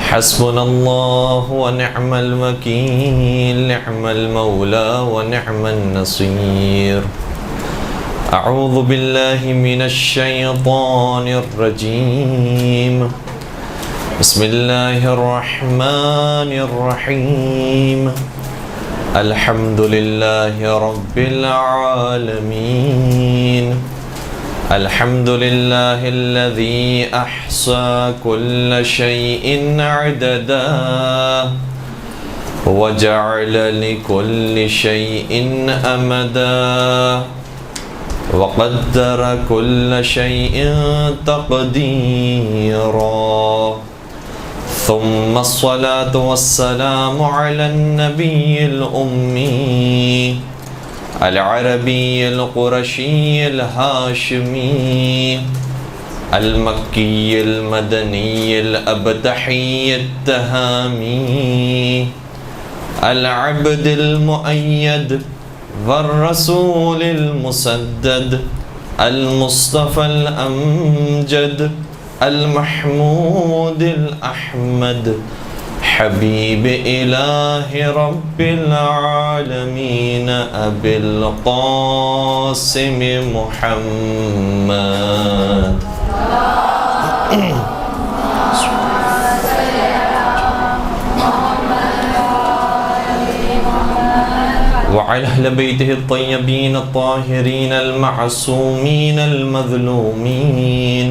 حسبنا الله ونعم الوكيل، نعم المولى ونعم النصير. أعوذ بالله من الشيطان الرجيم. بسم الله الرحمن الرحيم. الحمد لله رب العالمين. الحمد لله الذي أحصى كل شيء عددا وجعل لكل شيء أمدا وقدر كل شيء تقديرا. ثم الصلاة والسلام على النبي الأمي العربي القرشي الهاشمي المكي المدني الأبتحي التهامي العبد المؤيد والرسول المسدد المصطفى الأمجد المحمود الأحمد حبيب إله رب العالمين أبي القاسم محمد. وعلى أهل بيته الطيبين الطاهرين المعصومين المظلومين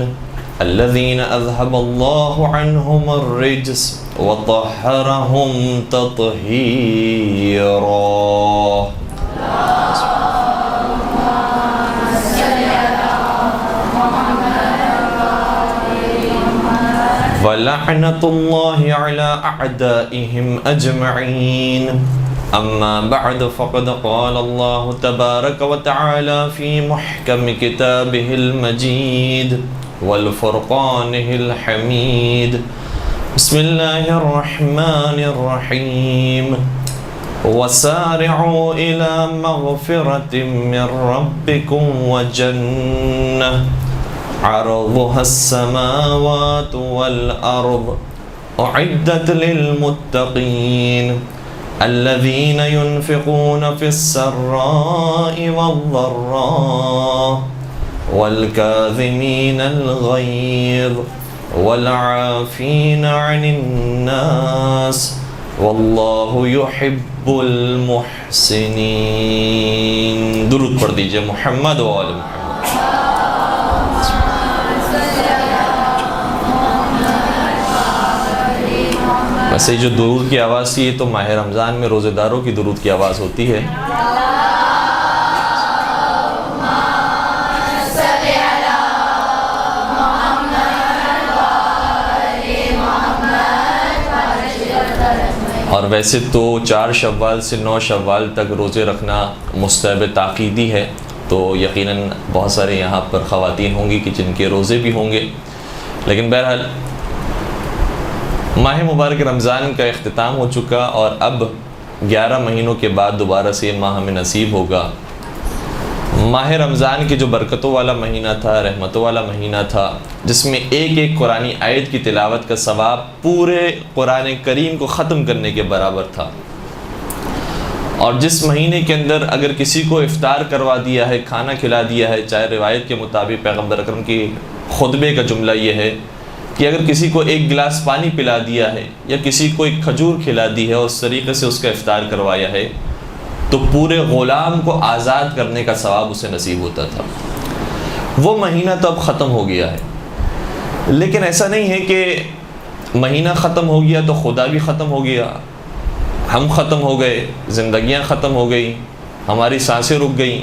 الذين أذهب الله عنهم الرجس وطهرهم تطهيرا. ولعنة الله على أعدائهم أجمعين. أما بعد فقد قال الله تبارك وتعالى في محكم كتابه المجيد والفرقانه الحميد. بسم الله الرحمن الرحيم. وسارعوا إلى مغفرة من ربكم وجنة عرضها السماوات والأرض أعدت للمتقين الذين ينفقون في السراء والضراء والكاظمين الغيظ والعافين عن الناس والله يحب المحسنين. درود پڑھ دیجئے محمد و آل محمد. ویسے جو درود کی آواز تھی یہ تو ماہ رمضان میں روزے داروں کی درود کی آواز ہوتی ہے. اور ویسے تو 4 شوال سے 9 شوال تک روزے رکھنا مستحب تاکیدی ہے، تو یقیناً بہت سارے یہاں پر خواتین ہوں گی کہ جن کے روزے بھی ہوں گے. لیکن بہرحال ماہ مبارک رمضان کا اختتام ہو چکا اور اب 11 مہینوں کے بعد دوبارہ سے یہ ماہ ہمیں نصیب ہوگا. ماہ رمضان کے جو برکتوں والا مہینہ تھا، رحمتوں والا مہینہ تھا، جس میں ایک ایک قرآنی آیت کی تلاوت کا ثواب پورے قرآن کریم کو ختم کرنے کے برابر تھا. اور جس مہینے کے اندر اگر کسی کو افطار کروا دیا ہے، کھانا کھلا دیا ہے، چاہے روایت کے مطابق پیغمبر اکرم کی خطبے کا جملہ یہ ہے کہ اگر کسی کو 1 گلاس پانی پلا دیا ہے یا کسی کو 1 کھجور کھلا دی ہے اور اس طریقے سے اس کا افطار کروایا ہے تو پورے غلام کو آزاد کرنے کا ثواب اسے نصیب ہوتا تھا. وہ مہینہ تو اب ختم ہو گیا ہے، لیکن ایسا نہیں ہے کہ مہینہ ختم ہو گیا تو خدا بھی ختم ہو گیا، ہم ختم ہو گئے، زندگیاں ختم ہو گئی، ہماری سانسیں رک گئیں.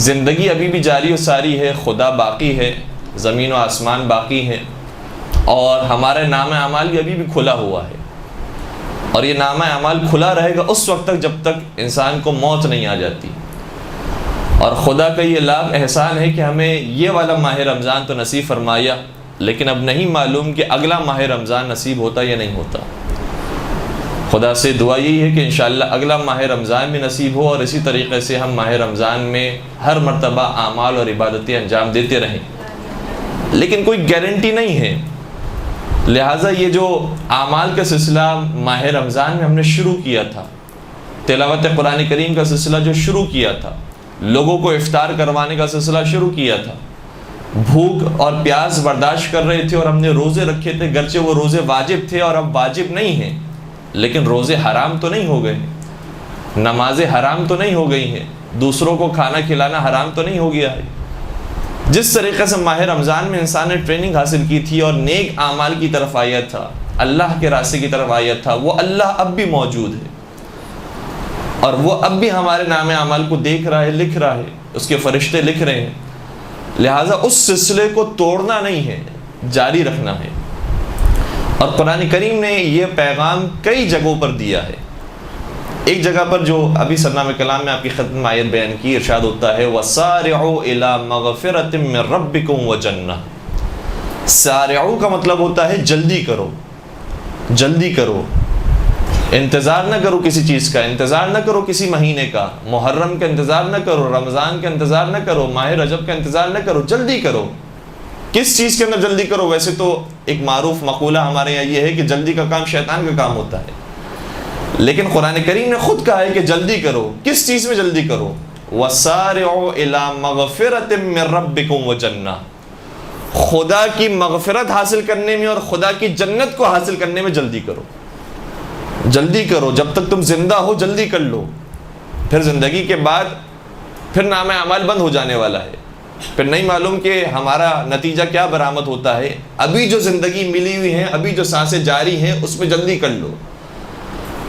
زندگی ابھی بھی جاری و ساری ہے، خدا باقی ہے، زمین و آسمان باقی ہے، اور ہمارا نامہ اعمال بھی ابھی بھی کھلا ہوا ہے. اور یہ نامہ اعمال کھلا رہے گا اس وقت تک جب تک انسان کو موت نہیں آ جاتی. اور خدا کا یہ لاکھ احسان ہے کہ ہمیں یہ والا ماہ رمضان تو نصیب فرمایا، لیکن اب نہیں معلوم کہ اگلا ماہ رمضان نصیب ہوتا یا نہیں ہوتا. خدا سے دعا یہی ہے کہ انشاءاللہ اگلا ماہ رمضان بھی نصیب ہو، اور اسی طریقے سے ہم ماہ رمضان میں ہر مرتبہ اعمال اور عبادتیں انجام دیتے رہیں. لیکن کوئی گارنٹی نہیں ہے، لہٰذا یہ جو اعمال کا سلسلہ ماہ رمضان میں ہم نے شروع کیا تھا، تلاوت قرآن کریم کا سلسلہ جو شروع کیا تھا، لوگوں کو افطار کروانے کا سلسلہ شروع کیا تھا، بھوک اور پیاس برداشت کر رہے تھے اور ہم نے روزے رکھے تھے، گرچہ وہ روزے واجب تھے اور اب واجب نہیں ہیں، لیکن روزے حرام تو نہیں ہو گئے، نمازیں حرام تو نہیں ہو گئی ہیں، دوسروں کو کھانا کھلانا حرام تو نہیں ہو گیا ہے۔ جس طریقے سے ماہ رمضان میں انسان نے ٹریننگ حاصل کی تھی اور نیک اعمال کی طرف آیا تھا، اللہ کے راستے کی طرف آیا تھا، وہ اللہ اب بھی موجود ہے اور وہ اب بھی ہمارے نام اعمال کو دیکھ رہا ہے، لکھ رہا ہے، اس کے فرشتے لکھ رہے ہیں۔ لہٰذا اس سلسلے کو توڑنا نہیں ہے، جاری رکھنا ہے۔ اور قرآن کریم نے یہ پیغام کئی جگہوں پر دیا ہے۔ ایک جگہ پر جو ابھی سرنامہ کلام میں آپ کی خدمت میں آیت بیان کی، ارشاد ہوتا ہے وَسَارِعُوا إِلَىٰ مَغْفِرَةٍ مِّن رَبِّكُمْ وَجَنَّةٍ۔ سارعو کا مطلب ہوتا ہے جلدی کرو، جلدی کرو، انتظار نہ کرو کسی چیز کا، انتظار نہ کرو کسی مہینے کا، محرم کا انتظار نہ کرو، رمضان کا انتظار نہ کرو، ماہ رجب کا انتظار نہ کرو، جلدی کرو۔ کس چیز کے اندر جلدی کرو؟ ویسے تو ایک معروف مقولہ ہمارے یہاں یہ ہے کہ جلدی کا کام شیطان کا کام ہوتا ہے، لیکن قرآن کریم نے خود کہا ہے کہ جلدی کرو۔ کس چیز میں جلدی کرو؟ وَسَارِعُوا إِلَىٰ مَغْفِرَةٍ مِّن رَبِّكُمْ وَجَنَّةٍ، خدا کی مغفرت حاصل کرنے میں اور خدا کی جنت کو حاصل کرنے میں جلدی کرو، جلدی کرو۔ جب تک تم زندہ ہو جلدی کر لو، پھر زندگی کے بعد پھر نام اعمال بند ہو جانے والا ہے، پھر نہیں معلوم کہ ہمارا نتیجہ کیا برآمد ہوتا ہے۔ ابھی جو زندگی ملی ہوئی ہے، ابھی جو سانسیں جاری ہیں، اس میں جلدی کر لو۔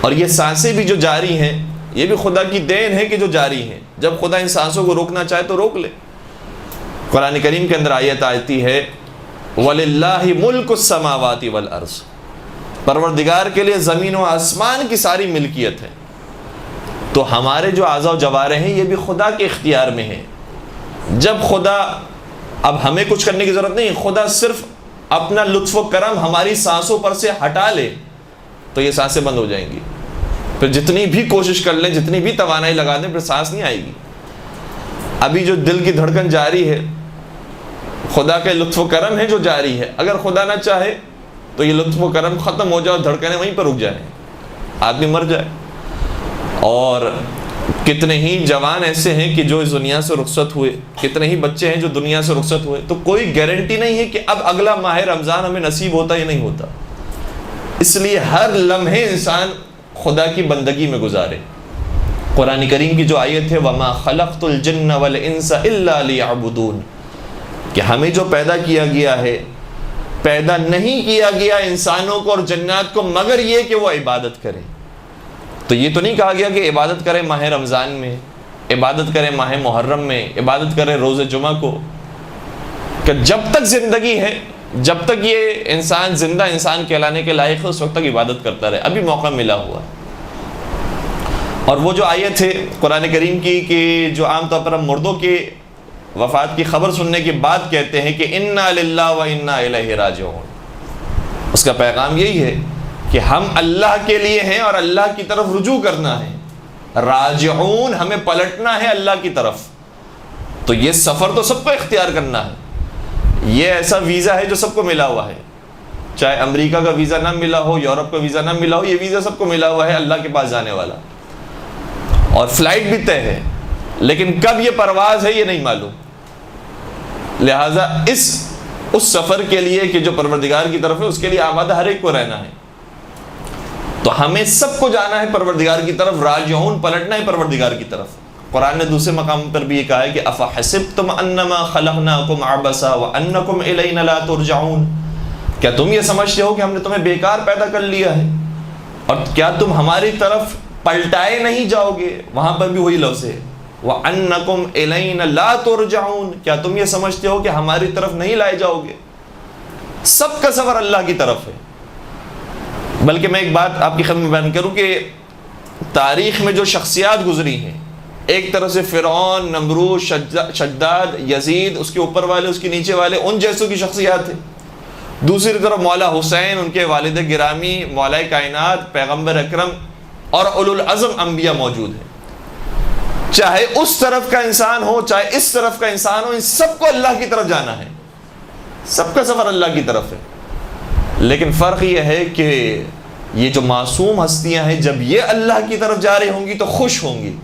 اور یہ سانسیں بھی جو جاری ہیں، یہ بھی خدا کی دین ہے کہ جو جاری ہیں، جب خدا ان سانسوں کو روکنا چاہے تو روک لے۔ قرآن کریم کے اندر آیت آتی ہے وَلِلَّهِ مُلْكُ السَّمَاوَاتِ وَالْأَرْضِ، پروردگار کے لیے زمین و آسمان کی ساری ملکیت ہے۔ تو ہمارے جو اعضاء و جوارح ہیں یہ بھی خدا کے اختیار میں ہیں۔ جب خدا، اب ہمیں کچھ کرنے کی ضرورت نہیں، خدا صرف اپنا لطف و کرم ہماری سانسوں پر سے ہٹا لے تو یہ سانسیں بند ہو جائیں گی، پھر جتنی بھی کوشش کر لیں، جتنی بھی توانائی لگا دیں، پھر سانس نہیں آئے گی۔ ابھی جو دل کی دھڑکن جاری ہے، خدا کے لطف و کرم ہے جو جاری ہے، اگر خدا نہ چاہے تو یہ لطف و کرم ختم ہو جائے اور دھڑکنیں وہیں پر رک جائیں، آدمی مر جائے۔ اور کتنے ہی جوان ایسے ہیں کہ جو اس دنیا سے رخصت ہوئے، کتنے ہی بچے ہیں جو دنیا سے رخصت ہوئے، تو کوئی گارنٹی نہیں ہے کہ اب اگلا ماہ رمضان ہمیں نصیب ہوتا یا نہیں ہوتا۔ اس لیے ہر لمحے انسان خدا کی بندگی میں گزارے۔ قرآن کریم کی جو آیت ہے وَمَا خَلَقْتُ الْجِنَّ وَالْإِنسَ إِلَّا لِيَعْبُدُونَ، کہ ہمیں جو پیدا کیا گیا ہے، پیدا نہیں کیا گیا انسانوں کو اور جنات کو مگر یہ کہ وہ عبادت کریں۔ تو یہ تو نہیں کہا گیا کہ عبادت کریں ماہ رمضان میں، عبادت کریں ماہ محرم میں، عبادت کریں روز جمعہ کو، کہ جب تک زندگی ہے، جب تک یہ انسان زندہ انسان کہلانے کے لائق ہے، اس وقت تک عبادت کرتا رہے، ابھی موقع ملا ہوا۔ اور وہ جو آیت ہے قرآن کریم کی کہ جو عام طور پر ہم مردوں کے وفات کی خبر سننے کے بعد کہتے ہیں کہ انا للہ و انا الیہ راجعون، اس کا پیغام یہی ہے کہ ہم اللہ کے لیے ہیں اور اللہ کی طرف رجوع کرنا ہے، راجعون ہمیں پلٹنا ہے اللہ کی طرف۔ تو یہ سفر تو سب کو اختیار کرنا ہے، یہ ایسا ویزا ہے جو سب کو ملا ہوا ہے، چاہے امریکہ کا ویزا نہ ملا ہو، یورپ کا ویزا نہ ملا ہو، یہ ویزا سب کو ملا ہوا ہے اللہ کے پاس جانے والا، اور فلائٹ بھی طے ہے، لیکن کب یہ پرواز ہے یہ نہیں معلوم۔ لہٰذا اس سفر کے لیے کہ جو پروردگار کی طرف ہے، اس کے لیے آمادہ ہر ایک کو رہنا ہے۔ تو ہمیں سب کو جانا ہے پروردگار کی طرف، راجعون پلٹنا ہے پروردگار کی طرف۔ قرآن نے دوسرے مقام پر بھی یہ کہا ہے کہ افحسبتم انما خلقناکم عبثا وانکم الینا لا ترجعون، کیا تم یہ سمجھتے ہو کہ ہم نے تمہیں بیکار پیدا کر لیا ہے اور کیا تم ہماری طرف پلٹائے نہیں جاؤ گے؟ وہاں پر بھی وہی لفظ ہے وانکم الینا لا ترجعون، کیا تم یہ سمجھتے ہو کہ ہماری طرف نہیں لائے جاؤ گے؟ سب کا سفر اللہ کی طرف ہے۔ بلکہ میں ایک بات آپ کی خدمت میں بیان کروں کہ تاریخ میں جو شخصیات گزری ہیں، ایک طرف سے فرعون، نمرود، شداد، یزید، اس کے اوپر والے، اس کے نیچے والے، ان جیسوں کی شخصیات ہیں۔ دوسری طرف مولا حسین، ان کے والد گرامی، مولا کائنات، پیغمبر اکرم اور اولو العزم انبیاء موجود ہیں۔ چاہے اس طرف کا انسان ہو، چاہے اس طرف کا انسان ہو، ان سب کو اللہ کی طرف جانا ہے، سب کا سفر اللہ کی طرف ہے۔ لیکن فرق یہ ہے کہ یہ جو معصوم ہستیاں ہیں جب یہ اللہ کی طرف جا رہی ہوں گی تو خوش ہوں گی.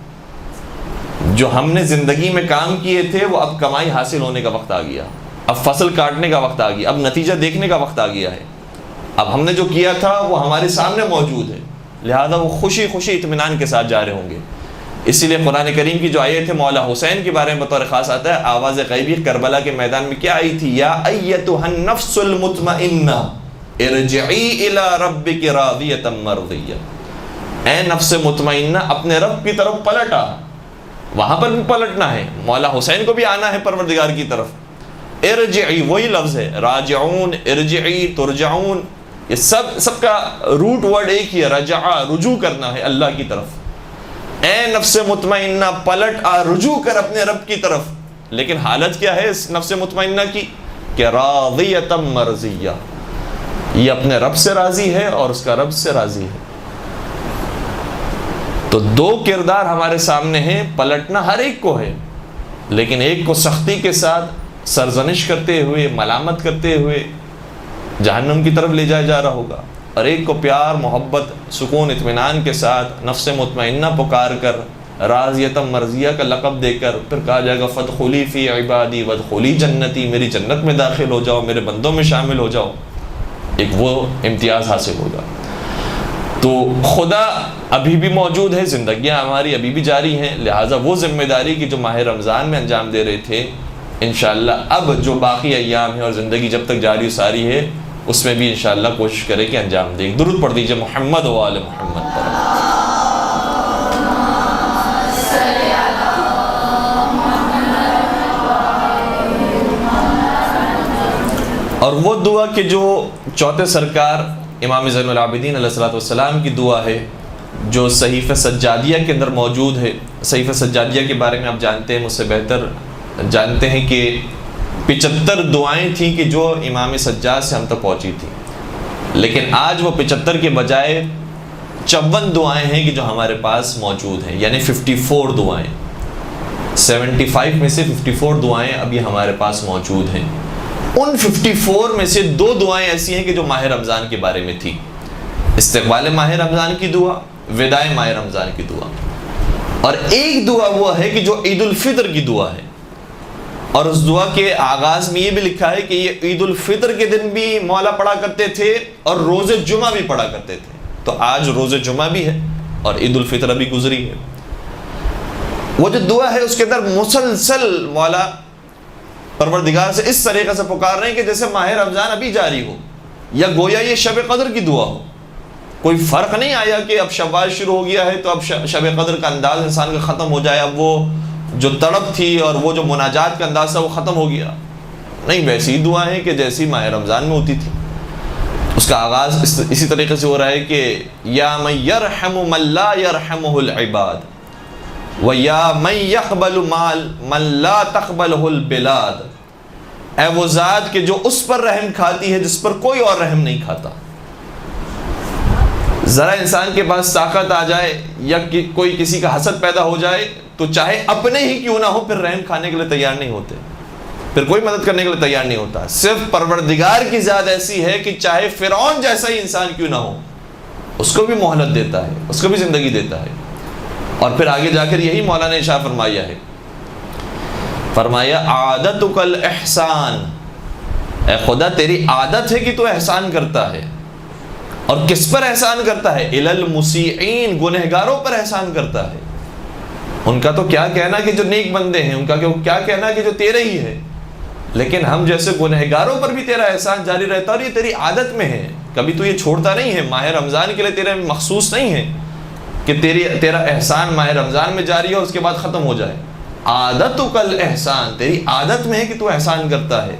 جو ہم نے زندگی میں کام کیے تھے وہ اب کمائی حاصل ہونے کا وقت آ گیا, اب فصل کاٹنے کا وقت آ گیا, اب نتیجہ دیکھنے کا وقت آ گیا ہے. اب ہم نے جو کیا تھا وہ ہمارے سامنے موجود ہے, لہذا وہ خوشی خوشی اطمینان کے ساتھ جا رہے ہوں گے. اسی لیے قرآن کریم کی جو آیت ہے مولا حسین کے بارے میں بطور خاص آتا ہے, آواز غیبی کربلا کے میدان میں کیا آئی تھی؟ یا ایتھا النفس المطمئنہ ارجعی الی ربک راضیۃ مرضیہ, اے نفس مطمئنہ اپنے رب کی طرف پلٹ آ. وہاں پر بھی پلٹنا ہے, مولا حسین کو بھی آنا ہے پروردگار کی طرف. ارجعی وہی لفظ ہے, راجعون, ارجعی, ترجعون, یہ سب کا روٹ ورڈ ایک ہی ہے, رجع, رجوع کرنا ہے اللہ کی طرف. اے نفس مطمئنہ پلٹ آ, رجوع کر اپنے رب کی طرف. لیکن حالت کیا ہے اس نفس مطمئنہ کی؟ کہ راضیۃ مرضیہ, یہ اپنے رب سے راضی ہے اور اس کا رب سے راضی ہے. تو دو کردار ہمارے سامنے ہیں, پلٹنا ہر ایک کو ہے, لیکن ایک کو سختی کے ساتھ سرزنش کرتے ہوئے, ملامت کرتے ہوئے جہنم کی طرف لے جایا جا رہا ہوگا, اور ایک کو پیار, محبت, سکون, اطمینان کے ساتھ نفس مطمئنہ پکار کر راضیۃ مرضیہ کا لقب دے کر پھر کہا جائے گا فادخلی فی عبادی وادخلی جنتی, میری جنت میں داخل ہو جاؤ, میرے بندوں میں شامل ہو جاؤ. ایک وہ امتیاز حاصل ہوگا. تو خدا ابھی بھی موجود ہے, زندگیاں ہماری ابھی بھی جاری ہیں, لہٰذا وہ ذمہ داری کی جو ماہ رمضان میں انجام دے رہے تھے انشاءاللہ اب جو باقی ایام ہیں اور زندگی جب تک جاری و ساری ہے اس میں بھی انشاءاللہ کوشش کرے کہ انجام دیں. درود پڑھ دیجئے محمد و آل محمد پر. اور وہ دعا کہ جو چوتھے سرکار امام زین العابدین علیہ الصلوۃ والسلام کی دعا ہے جو صحیفہ سجادیہ کے اندر موجود ہے. صحیفہ سجادیہ کے بارے میں آپ جانتے ہیں, مجھ سے بہتر جانتے ہیں کہ 75 دعائیں تھیں کہ جو امام سجاد سے ہم تک پہنچی تھیں, لیکن آج وہ 75 کے بجائے 54 دعائیں ہیں کہ جو ہمارے پاس موجود ہیں, یعنی 54 دعائیں. 75 میں سے 54 دعائیں ابھی ہمارے پاس موجود ہیں. ان 54 میں سے 2 دعائیں ایسی ہیں کہ جو ماہ رمضان کے بارے میں تھی. استقبال ماہ رمضان کی دعا, وداع ماہ رمضان کی دعا, اور ایک دعا وہ ہے کہ جو عید الفطر کی دعا ہے. اور اس دعا کے آغاز میں یہ بھی لکھا ہے کہ یہ عید الفطر کے دن بھی مولا پڑھا کرتے تھے اور روز جمعہ بھی پڑھا کرتے تھے. تو آج روز جمعہ بھی ہے اور عید الفطر بھی گزری ہے. وہ جو دعا ہے اس کے اندر مسلسل مولا پروردگار سے اس طریقے سے پکار رہے ہیں کہ جیسے ماہ رمضان ابھی جاری ہو, یا گویا یہ شب قدر کی دعا ہو. کوئی فرق نہیں آیا کہ اب شوال شروع ہو گیا ہے تو اب شب قدر کا انداز انسان کا ختم ہو جائے, اب وہ جو تڑپ تھی اور وہ جو مناجات کا انداز تھا وہ ختم ہو گیا. نہیں, ویسی دعا ہے کہ جیسی ماہ رمضان میں ہوتی تھی. اس کا آغاز اسی طریقے سے ہو رہا ہے کہ یا من یرحم من لا یرحمہ العباد وَيَا مَن يَقْبَلُ مَال مَن لَا تَقْبَلُهُ الْبِلَادِ, اے وہ ذات کہ جو اس پر رحم کھاتی ہے جس پر کوئی اور رحم نہیں کھاتا. ذرا انسان کے پاس طاقت آ جائے یا کوئی کسی کا حسد پیدا ہو جائے تو چاہے اپنے ہی کیوں نہ ہو پھر رحم کھانے کے لیے تیار نہیں ہوتے, پھر کوئی مدد کرنے کے لیے تیار نہیں ہوتا. صرف پروردگار کی ذات ایسی ہے کہ چاہے فرعون جیسا ہی انسان کیوں نہ ہو اس کو بھی مہلت دیتا ہے, اس کو بھی زندگی دیتا ہے. اور پھر آگے جا کر یہی مولا نے ارشاد فرمایا ہے, فرمایا عادتک الاحسان, اے خدا تیری عادت ہے کہ تو احسان کرتا ہے. اور کس پر احسان کرتا ہے؟ الی المسیئین, گنہگاروں پر احسان کرتا ہے. ان کا تو کیا کہنا کہ جو نیک بندے ہیں, ان کا کیا کہنا کہ جو تیرے ہی ہے, لیکن ہم جیسے گنہگاروں پر بھی تیرا احسان جاری رہتا ہے اور یہ تیری عادت میں ہے. کبھی تو یہ چھوڑتا نہیں ہے, ماہ رمضان کے لیے تیرے مخصوص نہیں ہے کہ تیرا احسان ماہ رمضان میں جاری ہے اور اس کے بعد ختم ہو جائے. عادتک الاحسان, تیری عادت میں ہے کہ تو احسان کرتا ہے.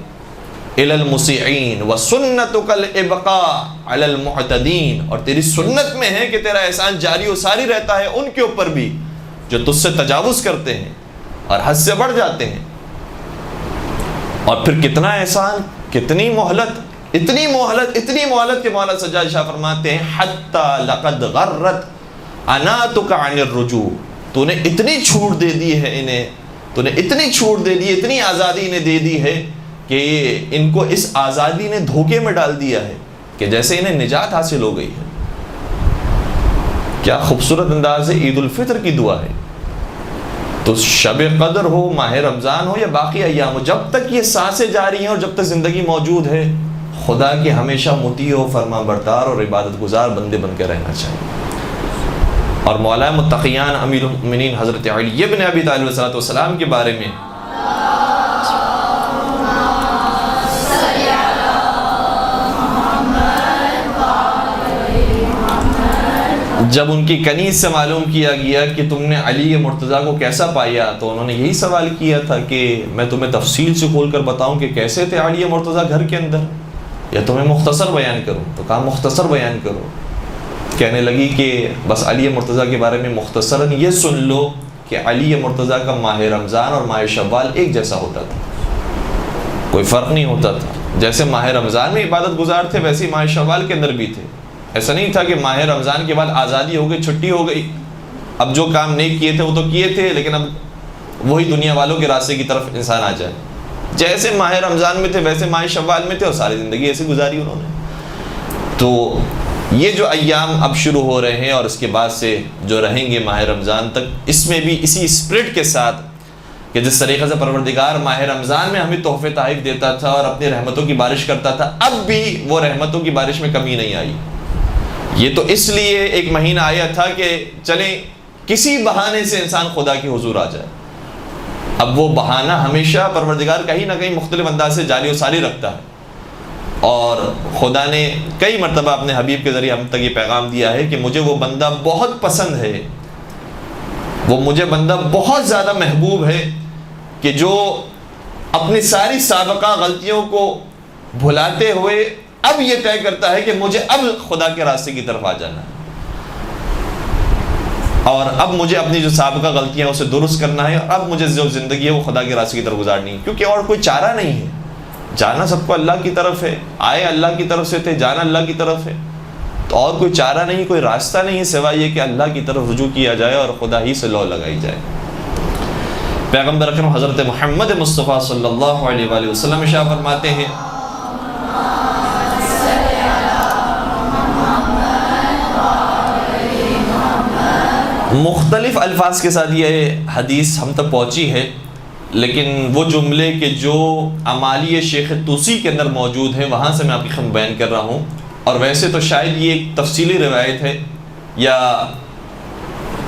الی المسیئین وسنتک الابقاء علی المعتدین, اور تیری سنت میں ہے کہ تیرا احسان جاری و ساری رہتا ہے ان کے اوپر بھی جو تجھ سے تجاوز کرتے ہیں اور حد سے بڑھ جاتے ہیں. اور پھر کتنا احسان, کتنی مہلت, اتنی مہلت کہ مولا سجاد شاہ فرماتے ہیں حتی لقد غرت اناتک عن الرجوع, تو نے اتنی چھوٹ دے دی ہے انہیں, تو نے اتنی چھوٹ دے دی, اتنی آزادی انہیں دے دی ہے کہ ان کو اس آزادی نے دھوکے میں ڈال دیا ہے کہ جیسے انہیں نجات حاصل ہو گئی ہے۔ کیا خوبصورت انداز ہے عید الفطر کی دعا ہے۔ تو شب قدر ہو، ماہ رمضان ہو یا باقی ایام ہو، جب تک یہ سانسیں جاری ہیں اور جب تک زندگی موجود ہے، خدا کے ہمیشہ مطیع و فرما بردار اور عبادت گزار بندے بن کے رہنا چاہیے۔ اور مولا متقیان امیر المؤمنین حضرت علی بن ابی طالب علیہ السلام کے بارے میں جب ان کی کنیز سے معلوم کیا گیا کہ تم نے علی مرتضیٰ کو کیسا پایا، تو انہوں نے یہی سوال کیا تھا کہ میں تمہیں تفصیل سے کھول کر بتاؤں کہ کیسے تھے علی مرتضیٰ گھر کے اندر، یا تمہیں مختصر بیان کروں؟ تو کہا مختصر بیان کرو۔ کہنے لگی کہ بس علی مرتضیٰ کے بارے میں مختصراً یہ سن لو کہ علی مرتضیٰ کا ماہ رمضان اور ماہ شوال ایک جیسا ہوتا تھا، کوئی فرق نہیں ہوتا تھا۔ جیسے ماہ رمضان میں عبادت گزار تھے، ویسے ہی ماہ شوال کے اندر بھی تھے۔ ایسا نہیں تھا کہ ماہ رمضان کے بعد آزادی ہو گئی، چھٹی ہو گئی، اب جو کام نہیں کیے تھے وہ تو کیے تھے، لیکن اب وہی دنیا والوں کے راستے کی طرف انسان آ جائے۔ جیسے ماہ رمضان میں تھے ویسے ماہ شوال میں تھے، اور ساری زندگی ایسے گزاری انہوں نے۔ تو یہ جو ایام اب شروع ہو رہے ہیں اور اس کے بعد سے جو رہیں گے ماہ رمضان تک، اس میں بھی اسی اسپرٹ کے ساتھ کہ جس طریقے سے پروردگار ماہ رمضان میں ہمیں تحفے تحائف دیتا تھا اور اپنی رحمتوں کی بارش کرتا تھا، اب بھی وہ رحمتوں کی بارش میں کمی نہیں آئی۔ یہ تو اس لیے ایک مہینہ آیا تھا کہ چلیں کسی بہانے سے انسان خدا کے حضور آ جائے۔ اب وہ بہانہ ہمیشہ پروردگار کہیں نہ کہیں مختلف انداز سے جاری و ساری رکھتا ہے، اور خدا نے کئی مرتبہ اپنے حبیب کے ذریعے ہم تک یہ پیغام دیا ہے کہ مجھے وہ بندہ بہت پسند ہے، وہ مجھے بندہ بہت زیادہ محبوب ہے کہ جو اپنی ساری سابقہ غلطیوں کو بھلاتے ہوئے اب یہ طے کرتا ہے کہ مجھے اب خدا کے راستے کی طرف آ جانا ہے، اور اب مجھے اپنی جو سابقہ غلطیاں ہیں اسے درست کرنا ہے، اور اب مجھے جو زندگی ہے وہ خدا کے راستے کی طرف گزارنی ہے، کیونکہ اور کوئی چارہ نہیں ہے۔ جانا سب کو اللہ کی طرف ہے، آئے اللہ کی طرف سے تھے، جانا اللہ کی طرف ہے، تو اور کوئی چارہ نہیں، کوئی راستہ نہیں ہے سوائے یہ کہ اللہ کی طرف رجوع کیا جائے اور خدا ہی سے لو لگائی جائے۔ پیغمبر اکرم حضرت محمد مصطفیٰ صلی اللہ علیہ وآلہ وسلم ارشاد فرماتے ہیں، مختلف الفاظ کے ساتھ یہ حدیث ہم تک پہنچی ہے، لیکن وہ جملے کہ جو امالی شیخ توسی کے اندر موجود ہیں وہاں سے میں آپ کی خدمت بیان کر رہا ہوں، اور ویسے تو شاید یہ ایک تفصیلی روایت ہے، یا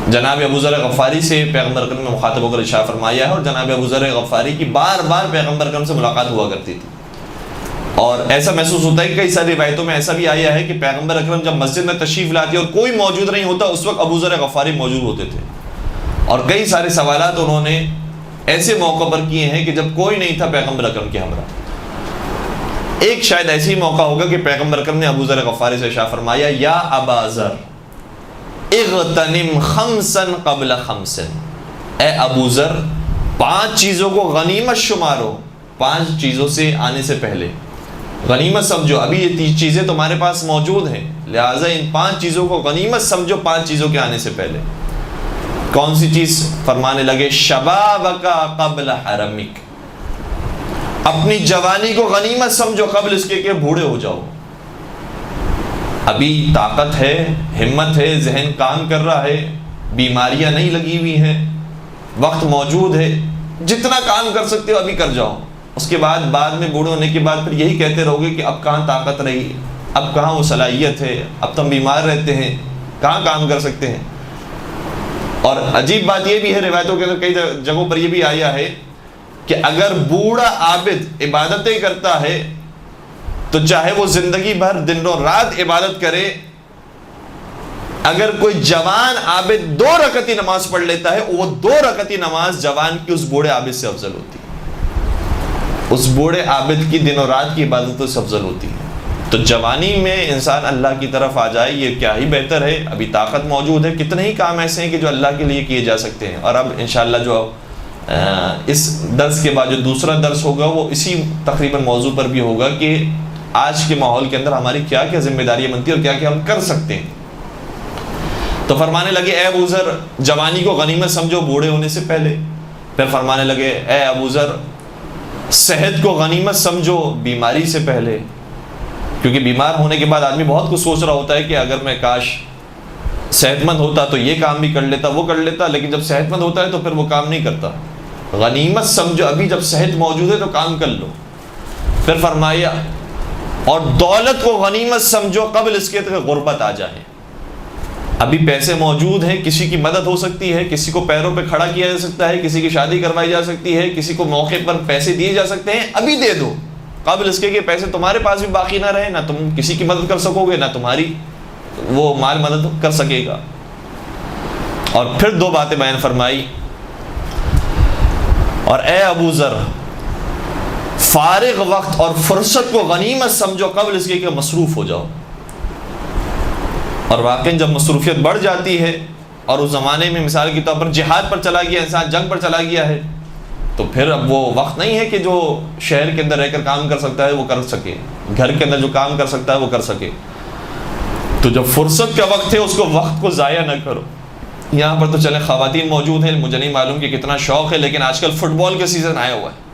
جناب ابو ذر غفاری سے پیغمبر اکرم نے مخاطب ہو کر ارشاد فرمایا ہے، اور جناب ابو ذر غفاری کی بار بار پیغمبر اکرم سے ملاقات ہوا کرتی تھی، اور ایسا محسوس ہوتا ہے کہ کئی ساری روایتوں میں ایسا بھی آیا ہے کہ پیغمبر اکرم جب مسجد میں تشریف لاتے اور کوئی موجود نہیں ہوتا، اس وقت ابو ذر غفاری موجود ہوتے تھے، اور کئی سارے سوالات انہوں نے ایسے موقع پر کیے ہیں کہ جب کوئی نہیں تھا پیغمبر اکرم کے ہمراہ۔ ایک شاید ایسی موقع ہوگا کہ پیغمبر اکرم نے ابو ذر غفاری سے ارشاد فرمایا، یا ابا ذر اغتنم خمسا قبل خمس، اے ابو ذر 5 چیزوں کو غنیمت شمارو، 5 چیزوں سے آنے سے پہلے غنیمت سمجھو، ابھی یہ چیزیں تمہارے پاس موجود ہیں، لہٰذا ان 5 چیزوں کو غنیمت سمجھو 5 چیزوں کے آنے سے پہلے۔ کون سی چیز؟ فرمانے لگے شبابک قبل حرمک، اپنی جوانی کو غنیمت سمجھو قبل اس کے کہ بوڑھے ہو جاؤ۔ ابھی طاقت ہے، ہمت ہے، ذہن کام کر رہا ہے، بیماریاں نہیں لگی ہوئی ہیں، وقت موجود ہے، جتنا کام کر سکتے ہو ابھی کر جاؤ، اس کے بعد میں بوڑھے ہونے کے بعد پھر یہی کہتے رہو گے کہ اب کہاں طاقت رہی، اب کہاں وہ صلاحیت ہے، اب تو ہم بیمار رہتے ہیں، کہاں کام کر سکتے ہیں۔ اور عجیب بات یہ بھی ہے، روایتوں کے اندر کئی جگہوں پر یہ بھی آیا ہے کہ اگر بوڑھا عابد عبادتیں کرتا ہے تو چاہے وہ زندگی بھر دن و رات عبادت کرے، اگر کوئی جوان عابد 2 رکعتی نماز پڑھ لیتا ہے، وہ 2 رکعتی نماز جوان کی اس بوڑھے عابد سے افضل ہوتی ہے، اس بوڑھے عابد کی دن و رات کی عبادتوں سے افضل ہوتی ہے۔ تو جوانی میں انسان اللہ کی طرف آ جائے، یہ کیا ہی بہتر ہے، ابھی طاقت موجود ہے، کتنے ہی کام ایسے ہیں کہ جو اللہ کے لیے کیے جا سکتے ہیں۔ اور اب انشاءاللہ جو اس درس کے بعد جو دوسرا درس ہوگا وہ اسی تقریباً موضوع پر بھی ہوگا کہ آج کے ماحول کے اندر ہماری کیا کیا ذمہ داریاں بنتی ہیں اور کیا کیا ہم کر سکتے ہیں۔ تو فرمانے لگے اے ابو ذر جوانی کو غنیمت سمجھو بوڑھے ہونے سے پہلے، پھر فرمانے لگے اے ابو ذر صحت کو غنیمت سمجھو بیماری سے پہلے، کیونکہ بیمار ہونے کے بعد آدمی بہت کچھ سوچ رہا ہوتا ہے کہ اگر میں کاش صحت مند ہوتا تو یہ کام بھی کر لیتا وہ کر لیتا، لیکن جب صحت مند ہوتا ہے تو پھر وہ کام نہیں کرتا۔ غنیمت سمجھو ابھی جب صحت موجود ہے تو کام کر لو۔ پھر فرمایا اور دولت کو غنیمت سمجھو قبل اس کے کہ غربت آ جائے۔ ابھی پیسے موجود ہیں، کسی کی مدد ہو سکتی ہے، کسی کو پیروں پہ کھڑا کیا جا سکتا ہے، کسی کی شادی کروائی جا سکتی ہے، کسی کو موقع پر پیسے دیے جا سکتے ہیں، ابھی دے دو قبل اس کے کہ پیسے تمہارے پاس بھی باقی نہ رہے، نہ تم کسی کی مدد کر سکو گے، نہ تمہاری وہ مال مدد کر سکے گا۔ اور پھر دو باتیں بیان فرمائی، اور اے ابو ذر فارغ وقت اور فرصت کو غنیمت سمجھو قبل اس کے کہ مصروف ہو جاؤ۔ اور واقعی جب مصروفیت بڑھ جاتی ہے اور اس زمانے میں مثال کے طور پر جہاد پر چلا گیا انسان، جنگ پر چلا گیا ہے، تو پھر اب وہ وقت نہیں ہے کہ جو شہر کے اندر رہ کر کام کر سکتا ہے وہ کر سکے، گھر کے اندر جو کام کر سکتا ہے وہ کر سکے۔ تو جب فرصت کا وقت ہے اس کو وقت کو ضائع نہ کرو۔ یہاں پر تو چلے خواتین موجود ہیں، مجھے نہیں معلوم کہ کتنا شوق ہے، لیکن آج کل فٹ بال کا سیزن آیا ہوا ہے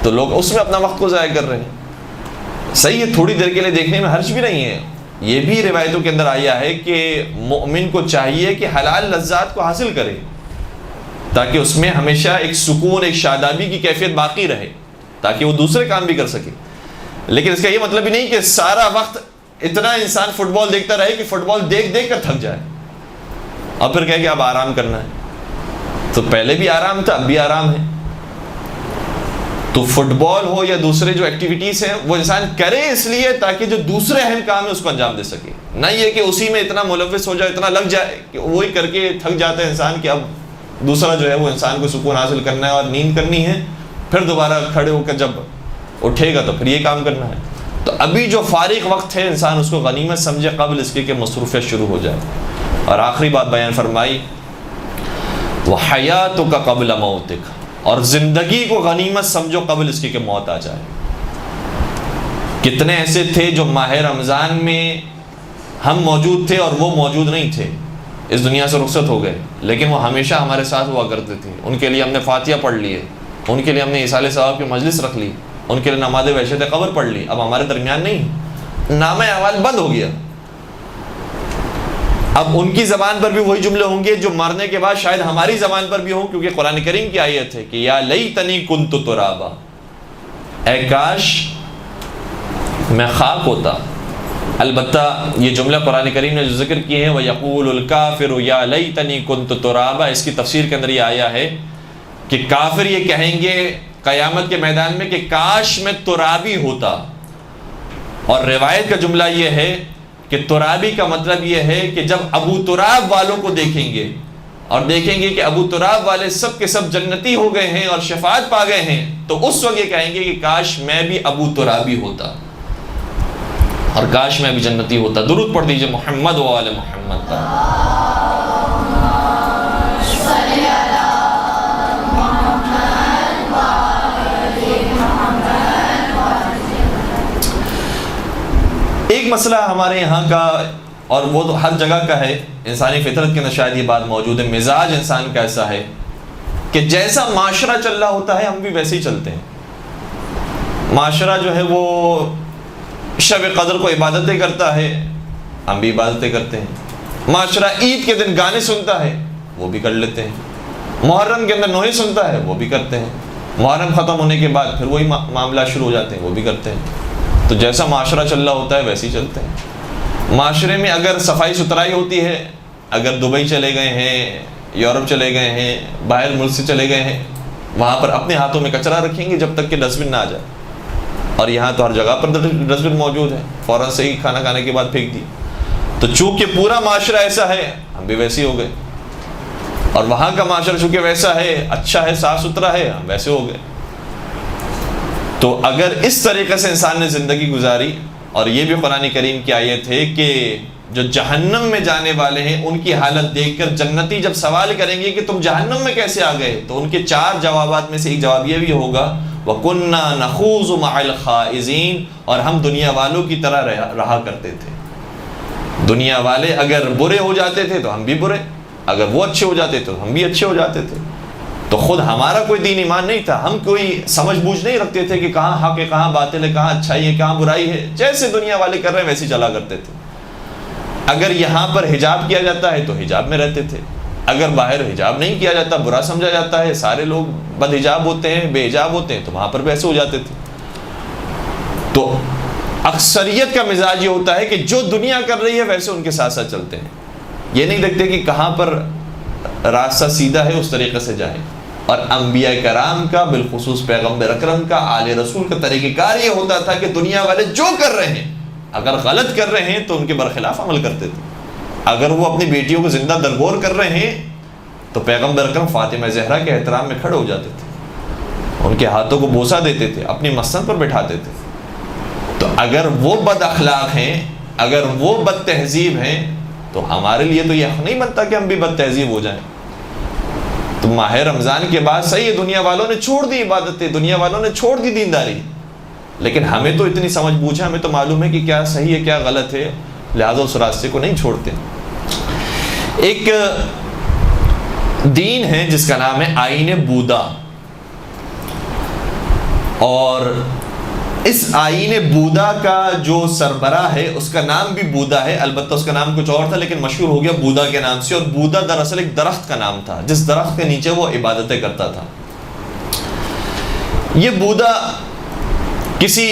تو لوگ اس میں اپنا وقت کو ضائع کر رہے ہیں۔ صحیح ہے، تھوڑی دیر کے لیے دیکھنے میں حرج بھی نہیں ہے۔ یہ بھی روایتوں کے اندر آیا ہے کہ مومن کو چاہیے کہ حلال لذات کو حاصل کرے تاکہ اس میں ہمیشہ ایک سکون، ایک شادابی کی کیفیت باقی رہے، تاکہ وہ دوسرے کام بھی کر سکے۔ لیکن اس کا یہ مطلب ہی نہیں کہ سارا وقت اتنا انسان فٹ بال دیکھتا رہے کہ فٹ بال دیکھ دیکھ کر تھک جائے اور پھر کہے کہ اب آرام کرنا ہے۔ تو پہلے بھی آرام تھا، اب بھی آرام ہے۔ تو فٹ بال ہو یا دوسرے جو ایکٹیویٹیز ہیں وہ انسان کرے اس لیے تاکہ جو دوسرے اہم کام ہے اس کو انجام دے سکے، نہ یہ کہ اسی میں اتنا ملوث ہو جائے، اتنا لگ جائے کہ وہی کر کے تھک جاتا ہے انسان کہ اب دوسرا جو ہے وہ انسان کو سکون حاصل کرنا ہے اور نیند کرنی ہے، پھر دوبارہ کھڑے ہو کر جب اٹھے گا تو پھر یہ کام کرنا ہے۔ تو ابھی جو فارغ وقت ہے انسان اس کو غنیمت سمجھے قبل اس کے کہ مصروفیت شروع ہو جائے۔ اور آخری بات بیان فرمائی وَحَيَاتُكَ قَبْلَ مَوْتِكَ، اور زندگی کو غنیمت سمجھو قبل اس کے کہ موت آ جائے۔ کتنے ایسے تھے جو ماہ رمضان میں ہم موجود تھے اور وہ موجود نہیں تھے، اس دنیا سے رخصت ہو گئے، لیکن وہ ہمیشہ ہمارے ساتھ ہوا کرتے تھے۔ ان کے لیے ہم نے فاتحہ پڑھ لی ہے، ان کے لیے ہم نے ایصال ثواب کی مجلس رکھ لی، ان کے لیے نماز وحشت قبر پڑھ لی، اب ہمارے درمیان نہیں، نامہ اعمال بند ہو گیا۔ اب ان کی زبان پر بھی وہی جملے ہوں گے جو مرنے کے بعد شاید ہماری زبان پر بھی ہوں، کیونکہ قرآن کریم کی آیت ہے کہ یا لیتنی کنت ترابا، اے کاش میں خاک ہوتا۔ البتہ یہ جملہ قرآن کریم نے جو ذکر کیے ہیں وَيَقُولُ الْكَافِرُ يَا لَيْتَنِي كُنْتُ تُرَابًا، اس کی تفسیر کے اندر یہ آیا ہے کہ کافر یہ کہیں گے قیامت کے میدان میں کہ کاش میں ترابی ہوتا۔ اور روایت کا جملہ یہ ہے کہ ترابی کا مطلب یہ ہے کہ جب ابو تراب والوں کو دیکھیں گے اور دیکھیں گے کہ ابو تراب والے سب کے سب جنتی ہو گئے ہیں اور شفاعت پا گئے ہیں، تو اس وقت یہ کہیں گے کہ کاش میں بھی ابو ترابی ہوتا اور کاش میں بھی جنتی ہوتا۔ درود پڑھ دیجئے محمد و آل محمد پر۔ ایک مسئلہ ہمارے یہاں کا، اور وہ تو ہر جگہ کا ہے، انسانی فطرت کے اندر شاید یہ بات موجود ہے، مزاج انسان کا ایسا ہے کہ جیسا معاشرہ چل رہا ہوتا ہے ہم بھی ویسے ہی چلتے ہیں۔ معاشرہ جو ہے وہ شب قدر کو عبادتیں کرتا ہے، ہم بھی عبادتیں کرتے ہیں۔ معاشرہ عید کے دن گانے سنتا ہے، وہ بھی کر لیتے ہیں۔ محرم کے اندر نوحے سنتا ہے، وہ بھی کرتے ہیں۔ محرم ختم ہونے کے بعد پھر وہی معاملات شروع ہو جاتے ہیں، وہ بھی کرتے ہیں۔ تو جیسا معاشرہ چل رہا ہوتا ہے ویسے ہی چلتے ہیں۔ معاشرے میں اگر صفائی ستھرائی ہوتی ہے، اگر دبئی چلے گئے ہیں، یورپ چلے گئے ہیں، باہر ملک سے چلے گئے ہیں، وہاں پر اپنے ہاتھوں میں کچرا رکھیں گے جب تک کہ ڈسٹ بن نہ آ جائے، اور یہاں تو ہر جگہ پر ڈسٹ بن موجود ہے، فوراً سے ہی کھانا کھانے کے بعد پھینک دی۔ تو چونکہ پورا معاشرہ ایسا ہے ہم بھی ویسے ہی ہو گئے، اور وہاں کا معاشرہ چونکہ ویسا ہے، اچھا ہے، صاف ستھرا ہے، ہم ویسے ہو گئے۔ تو اگر اس طریقے سے انسان نے زندگی گزاری، اور یہ بھی قرآن کریم کی آیت ہے کہ جو جہنم میں جانے والے ہیں ان کی حالت دیکھ کر جنتی جب سوال کریں گے کہ تم جہنم میں کیسے آ گئے، تو ان کے 4 جوابات میں سے ایک جواب یہ بھی ہوگا وَكُنَّا نَخُوضُ مَعَ الْخَائِضِينَ، اور ہم دنیا والوں کی طرح رہا کرتے تھے۔ دنیا والے اگر برے ہو جاتے تھے تو ہم بھی برے، اگر وہ اچھے ہو جاتے تو ہم بھی اچھے ہو جاتے تھے۔ تو خود ہمارا کوئی دین ایمان نہیں تھا، ہم کوئی سمجھ بوجھ نہیں رکھتے تھے کہ کہاں حق ہے کہاں باطل ہے، کہاں اچھائی ہے کہاں برائی ہے، جیسے دنیا والے کر رہے ہیں ویسے چلا کرتے تھے۔ اگر یہاں پر حجاب کیا جاتا ہے تو حجاب میں رہتے تھے، اگر باہر حجاب نہیں کیا جاتا، برا سمجھا جاتا ہے، سارے لوگ بد حجاب ہوتے ہیں، بے حجاب ہوتے ہیں، تو وہاں پر بھی ایسے ہو جاتے تھے۔ تو اکثریت کا مزاج یہ ہوتا ہے کہ جو دنیا کر رہی ہے ویسے ان کے ساتھ ساتھ چلتے ہیں، یہ نہیں دیکھتے کہ کہاں پر راستہ سیدھا ہے اس طریقے سے جائیں۔ اور انبیاء کرام کا، بالخصوص پیغمبر اکرم کا، آل رسول کا طریقہ کار یہ ہوتا تھا کہ دنیا والے جو کر رہے ہیں اگر غلط کر رہے ہیں تو ان کے برخلاف عمل کرتے تھے۔ اگر وہ اپنی بیٹیوں کو زندہ درگور کر رہے ہیں تو پیغمبر اکرم فاطمہ زہرا کے احترام میں کھڑے ہو جاتے تھے، ان کے ہاتھوں کو بوسہ دیتے تھے، اپنی مسند پر بٹھاتے تھے۔ تو اگر وہ بد اخلاق ہیں، اگر وہ بد تہذیب ہیں، تو ہمارے لیے تو یہ حق نہیں بنتا کہ ہم بھی بد تہذیب ہو جائیں۔ تو ماہ رمضان کے بعد صحیح ہے دنیا والوں نے چھوڑ دی عبادتیں، دنیا والوں نے چھوڑ دی دینداری، لیکن ہمیں تو اتنی سمجھ بوجھ ہے، ہمیں تو معلوم ہے کہ کیا صحیح ہے کیا غلط ہے، لہٰذا اس راستے کو نہیں چھوڑتے۔ ایک دین ہے جس کا نام ہے آئین بودا، اور اس آئین بودا کا جو سربراہ ہے اس کا نام بھی بودا ہے، البتہ اس کا نام کچھ اور تھا لیکن مشہور ہو گیا بودا کے نام سے۔ اور بودا دراصل ایک درخت کا نام تھا جس درخت کے نیچے وہ عبادتیں کرتا تھا۔ یہ بودا کسی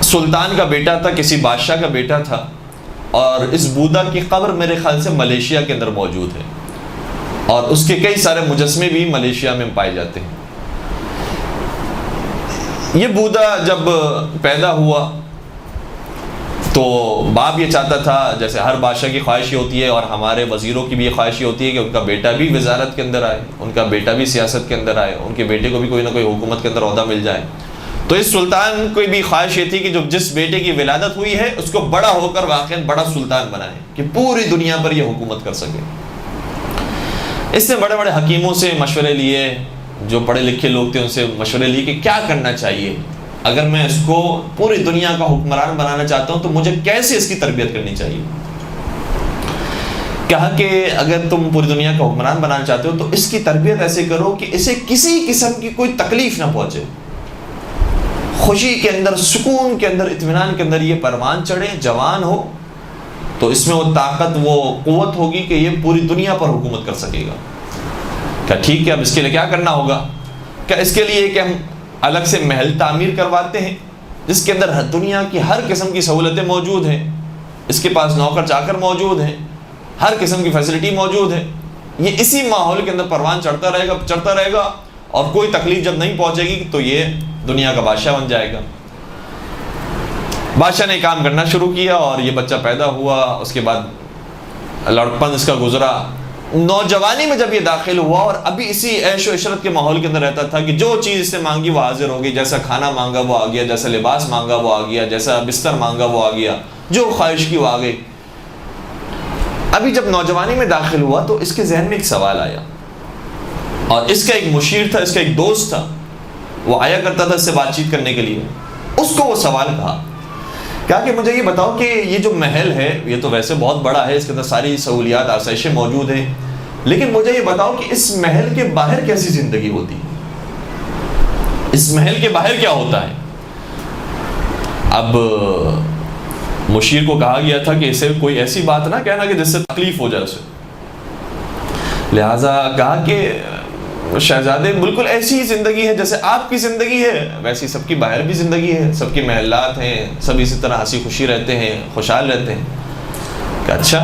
سلطان کا بیٹا تھا، کسی بادشاہ کا بیٹا تھا، اور اس بودا کی قبر میرے خیال سے ملیشیا کے اندر موجود ہے، اور اس کے کئی سارے مجسمے بھی ملیشیا میں پائے جاتے ہیں۔ یہ بودا جب پیدا ہوا تو باپ یہ چاہتا تھا، جیسے ہر بادشاہ کی خواہش یہ ہوتی ہے اور ہمارے وزیروں کی بھی یہ خواہش یہ ہوتی ہے کہ ان کا بیٹا بھی وزارت کے اندر آئے، ان کا بیٹا بھی سیاست کے اندر آئے، ان کے بیٹے کو بھی کوئی نہ کوئی حکومت کے اندر عہدہ مل جائے۔ تو اس سلطان کو بھی خواہش یہ تھی کہ جو جس بیٹے کی ولادت ہوئی ہے اس کو بڑا ہو کر واقعاً بڑا سلطان بنائے کہ پوری دنیا پر یہ حکومت کر سکے۔ اس نے بڑے بڑے حکیموں سے مشورے لیے، جو پڑھے لکھے لوگ تھے ان سے مشورے لیے کہ کیا کرنا چاہیے، اگر میں اس کو پوری دنیا کا حکمران بنانا چاہتا ہوں تو مجھے کیسے اس کی تربیت کرنی چاہیے۔ کہا کہ اگر تم پوری دنیا کا حکمران بنانا چاہتے ہو تو اس کی تربیت ایسے کرو کہ اسے کسی قسم کی کوئی تکلیف نہ پہنچے، خوشی کے اندر، سکون کے اندر، اطمینان کے اندر یہ پروان چڑھے، جوان ہو تو اس میں وہ طاقت، وہ قوت ہوگی کہ یہ پوری دنیا پر حکومت کر سکے گا۔ کیا ٹھیک ہے، اب اس کے لیے کیا کرنا ہوگا؟ کیا اس کے لیے کہ ہم الگ سے محل تعمیر کرواتے ہیں جس کے اندر دنیا کی ہر قسم کی سہولتیں موجود ہیں، اس کے پاس نوکر چاکر موجود ہیں، ہر قسم کی فیسلٹی موجود ہے، یہ اسی ماحول کے اندر پروان چڑھتا رہے گا اور کوئی تکلیف جب نہیں پہنچے گی تو یہ دنیا کا بادشاہ بن جائے گا۔ بادشاہ نے کام کرنا شروع کیا اور یہ بچہ پیدا ہوا، اس کے بعد لڑکپن اس کا گزرا، نوجوانی میں جب یہ داخل ہوا اور ابھی اسی عیش و عشرت کے ماحول کے اندر رہتا تھا کہ جو چیز اس نے مانگی وہ حاضر ہو گئی، جیسا کھانا مانگا وہ آ گیا، جیسا لباس مانگا وہ آ گیا، جیسا بستر مانگا وہ آ گیا، جو خواہش کی وہ آ گئی۔ ابھی جب نوجوانی میں داخل ہوا تو اس کے ذہن میں ایک سوال آیا، اور اس کا ایک مشیر تھا، اس کا ایک دوست تھا، وہ آیا کرتا تھا اس سے بات چیت کرنے کے لیے۔ اس کو وہ سوال کہا کہ مجھے یہ بتاؤ کہ یہ جو محل ہے یہ تو ویسے بہت بڑا ہے، اس کے اندر ساری سہولیات آسائشیں موجود ہیں، لیکن مجھے یہ بتاؤ کہ اس محل کے باہر کیسی زندگی ہوتی ہے، اس محل کے باہر کیا ہوتا ہے۔ اب مشیر کو کہا گیا تھا کہ اسے کوئی ایسی بات نہ کہنا کہ جس سے تکلیف ہو جائے اسے، لہٰذا کہا کہ شہزادے بالکل ایسی ہی زندگی ہے جیسے آپ کی زندگی ہے ویسی سب کی باہر بھی زندگی ہے، سب کے محلات ہیں، سب اسی طرح ہنسی خوشی رہتے ہیں، خوشحال رہتے ہیں۔ کہ اچھا،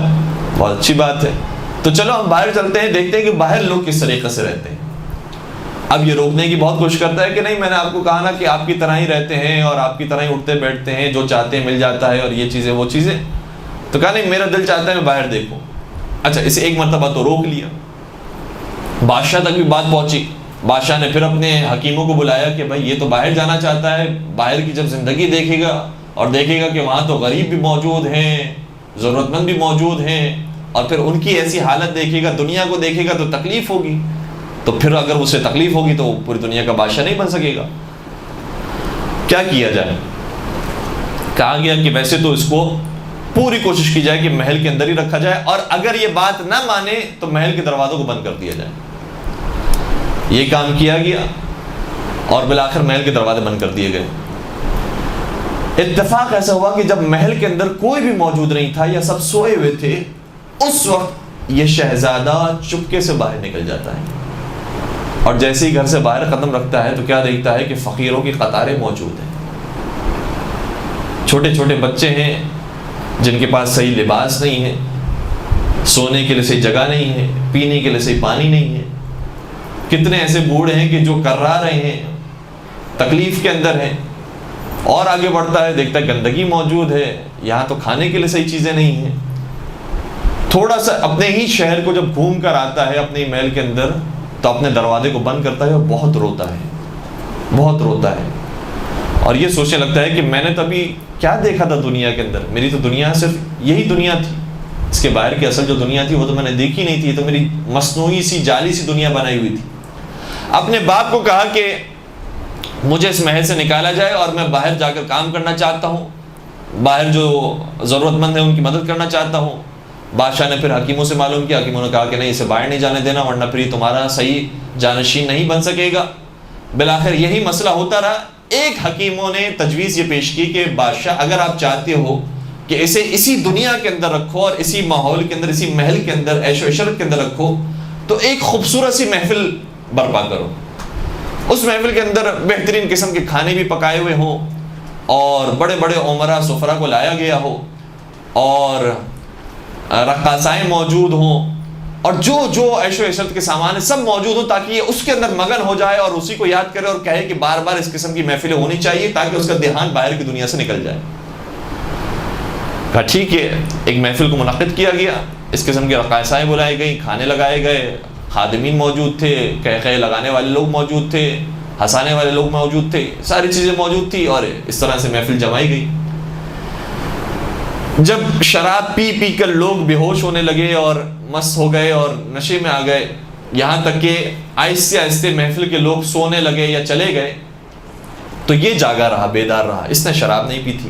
بہت اچھی بات ہے، تو چلو ہم باہر چلتے ہیں، دیکھتے ہیں کہ باہر لوگ کس طریقے سے رہتے ہیں۔ اب یہ روکنے کی بہت کوشش کرتا ہے کہ نہیں، میں نے آپ کو کہا نا کہ آپ کی طرح ہی رہتے ہیں اور آپ کی طرح ہی اٹھتے بیٹھتے ہیں، جو چاہتے ہیں مل جاتا ہے اور یہ چیزیں وہ چیزیں۔ تو کہا نہیں، میرا دل چاہتا ہے میں باہر دیکھوں۔ اچھا، اسے ایک مرتبہ تو روک لیا، بادشاہ تک بھی بات پہنچی۔ بادشاہ نے پھر اپنے حکیموں کو بلایا کہ بھائی یہ تو باہر جانا چاہتا ہے، باہر کی جب زندگی دیکھے گا اور دیکھے گا کہ وہاں تو غریب بھی موجود ہیں، ضرورت مند بھی موجود ہیں، اور پھر ان کی ایسی حالت دیکھے گا، دنیا کو دیکھے گا تو تکلیف ہوگی، تو پھر اگر اسے تکلیف ہوگی تو پوری دنیا کا بادشاہ نہیں بن سکے گا۔ کیا کیا جائے؟ کہا گیا کہ ویسے تو اس کو پوری کوشش کی جائے کہ محل کے اندر ہی رکھا جائے، اور اگر یہ بات نہ مانے تو محل کے دروازوں کو بند کر دیا جائے۔ یہ کام کیا گیا اور بالآخر محل کے دروازے بند کر دیے گئے۔ اتفاق ایسا ہوا کہ جب محل کے اندر کوئی بھی موجود نہیں تھا یا سب سوئے ہوئے تھے، اس وقت یہ شہزادہ چپکے سے باہر نکل جاتا ہے، اور جیسے ہی گھر سے باہر قدم رکھتا ہے تو کیا دیکھتا ہے کہ فقیروں کی قطاریں موجود ہیں، چھوٹے چھوٹے بچے ہیں جن کے پاس صحیح لباس نہیں ہے، سونے کے لیے صحیح جگہ نہیں ہے، پینے کے لیے صحیح پانی نہیں ہے، کتنے ایسے بوڑھے ہیں کہ جو کرا رہے ہیں، تکلیف کے اندر ہیں، اور آگے بڑھتا ہے دیکھتا ہے گندگی موجود ہے، یہاں تو کھانے کے لیے صحیح چیزیں نہیں ہیں۔ تھوڑا سا اپنے ہی شہر کو جب گھوم کر آتا ہے اپنے محل کے اندر تو اپنے دروازے کو بند کرتا ہے اور بہت روتا ہے، بہت روتا ہے، اور یہ سوچنے لگتا ہے کہ میں نے تو ابھی کیا دیکھا تھا دنیا کے اندر، میری تو دنیا صرف یہی دنیا تھی، اس کے باہر کی اصل جو دنیا تھی وہ تو میں نے دیکھی نہیں تھی، تو میری مصنوعی سی جعلی سی دنیا بنائی ہوئی تھی۔ اپنے باپ کو کہا کہ مجھے اس محل سے نکالا جائے اور میں باہر جا کر کام کرنا چاہتا ہوں، باہر جو ضرورت مند ہیں ان کی مدد کرنا چاہتا ہوں۔ بادشاہ نے پھر حکیموں سے معلوم کیا، حکیموں نے کہا کہ نہیں، اسے باہر نہیں جانے دینا ورنہ پھر تمہارا صحیح جانشین نہیں بن سکے گا۔ بالآخر یہی مسئلہ ہوتا رہا۔ ایک حکیموں نے تجویز یہ پیش کی کہ بادشاہ اگر آپ چاہتے ہو کہ اسے اسی دنیا کے اندر رکھو اور اسی ماحول کے اندر، اسی محل کے اندر، عیش و عشرت کے اندر رکھو، تو ایک خوبصورت سی محفل برپا کرو، اس محفل کے اندر بہترین قسم کے کھانے بھی پکائے ہوئے ہوں اور بڑے بڑے عمرا سفرا کو لایا گیا ہو اور رقاصائیں موجود ہوں اور جو جو عیش و عشرت کے سامان سب موجود ہوں، تاکہ یہ اس کے اندر مگن ہو جائے اور اسی کو یاد کرے اور کہے کہ بار بار اس قسم کی محفلیں ہونی چاہیے تاکہ اس کا دھیان باہر کی دنیا سے نکل جائے۔ کہا ٹھیک ہے، ایک محفل کو منعقد کیا گیا، اس قسم کی رقاصائیں بلائی گئیں، کھانے لگائے گئے، خادمین موجود تھے، قہقہے لگانے والے لوگ موجود تھے، ہنسانے والے لوگ موجود تھے، ساری چیزیں موجود تھی، اور اس طرح سے محفل جمائی گئی۔ جب شراب پی پی کر لوگ بے ہوش ہونے لگے اور مست ہو گئے اور نشے میں آ گئے، یہاں تک کہ آہستہ آہستہ محفل کے لوگ سونے لگے یا چلے گئے، تو یہ جاگا رہا، بیدار رہا، اس نے شراب نہیں پی تھی،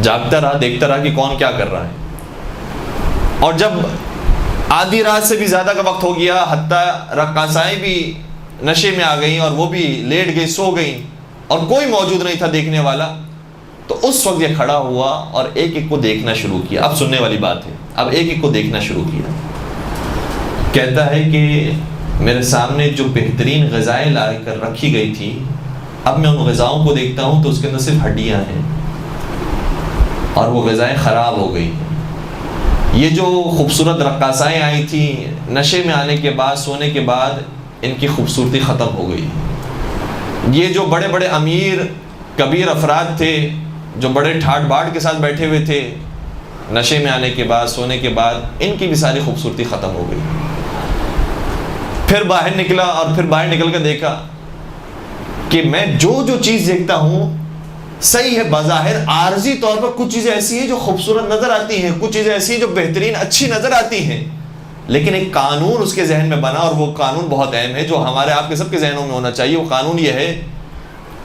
جاگتا رہا، دیکھتا رہا کہ کون کیا کر رہا ہے۔ اور جب آدھی رات سے بھی زیادہ کا وقت ہو گیا، حتیٰ رقاصائیں بھی نشے میں آ گئیں اور وہ بھی لیٹ گئی، سو گئیں، اور کوئی موجود نہیں تھا دیکھنے والا، تو اس وقت یہ کھڑا ہوا اور ایک ایک کو دیکھنا شروع کیا۔ اب سننے والی بات ہے، اب ایک ایک کو دیکھنا شروع کیا۔ کہتا ہے کہ میرے سامنے جو بہترین غذائیں لا کر رکھی گئی تھی، اب میں ان غذاؤں کو دیکھتا ہوں تو اس کے اندر صرف ہڈیاں ہیں اور وہ غذائیں خراب ہو گئی۔ یہ جو خوبصورت رقاصائیں آئی تھیں، نشے میں آنے کے بعد، سونے کے بعد ان کی خوبصورتی ختم ہو گئی۔ یہ جو بڑے بڑے امیر کبیر افراد تھے، جو بڑے ٹھاٹ باٹ کے ساتھ بیٹھے ہوئے تھے، نشے میں آنے کے بعد، سونے کے بعد، ان کی بھی ساری خوبصورتی ختم ہو گئی۔ پھر باہر نکلا اور پھر باہر نکل کر دیکھا کہ میں جو جو چیز دیکھتا ہوں صحیح ہے، بظاہر عارضی طور پر کچھ چیزیں ایسی ہیں جو خوبصورت نظر آتی ہیں، کچھ چیزیں ایسی ہیں جو بہترین اچھی نظر آتی ہیں، لیکن ایک قانون اس کے ذہن میں بنا، اور وہ قانون بہت اہم ہے جو ہمارے آپ کے سب کے ذہنوں میں ہونا چاہیے۔ وہ قانون یہ ہے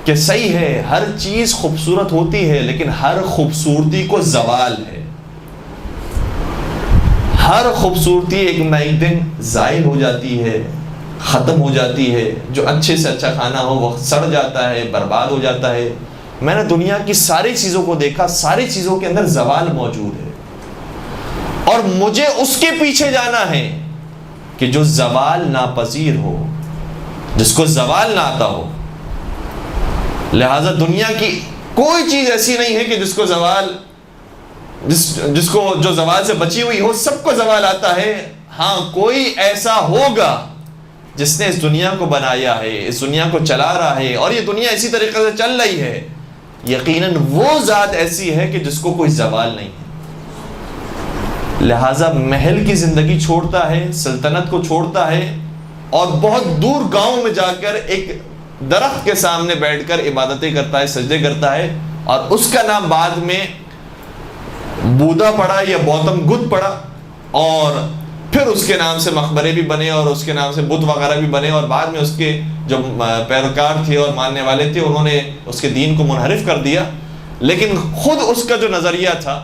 کہ صحیح ہے، ہر چیز خوبصورت ہوتی ہے، لیکن ہر خوبصورتی کو زوال ہے، ہر خوبصورتی ایک نہ ایک دن زائل ہو جاتی ہے، ختم ہو جاتی ہے۔ جو اچھے سے اچھا کھانا ہو وہ سڑ جاتا ہے، برباد ہو جاتا ہے۔ میں نے دنیا کی ساری چیزوں کو دیکھا، ساری چیزوں کے اندر زوال موجود ہے، اور مجھے اس کے پیچھے جانا ہے کہ جو زوال ناپذیر ہو، جس کو زوال نہ آتا ہو۔ لہذا دنیا کی کوئی چیز ایسی نہیں ہے کہ جس کو زوال، جس کو جو زوال سے بچی ہوئی ہو، سب کو زوال آتا ہے۔ ہاں، کوئی ایسا ہوگا جس نے اس دنیا کو بنایا ہے، اس دنیا کو چلا رہا ہے، اور یہ دنیا اسی طریقے سے چل رہی ہے، یقیناً وہ ذات ایسی ہے کہ جس کو کوئی زوال نہیں ہے۔ لہٰذا محل کی زندگی چھوڑتا ہے، سلطنت کو چھوڑتا ہے، اور بہت دور گاؤں میں جا کر ایک درخت کے سامنے بیٹھ کر عبادتیں کرتا ہے، سجدے کرتا ہے، اور اس کا نام بعد میں بودا پڑا یا گوتم بدھ پڑا، اور پھر اس کے نام سے مقبرے بھی بنے اور اس کے نام سے بت وغیرہ بھی بنے، اور بعد میں اس کے جو پیروکار تھے اور ماننے والے تھے انہوں نے اس کے دین کو منحرف کر دیا۔ لیکن خود اس کا جو نظریہ تھا،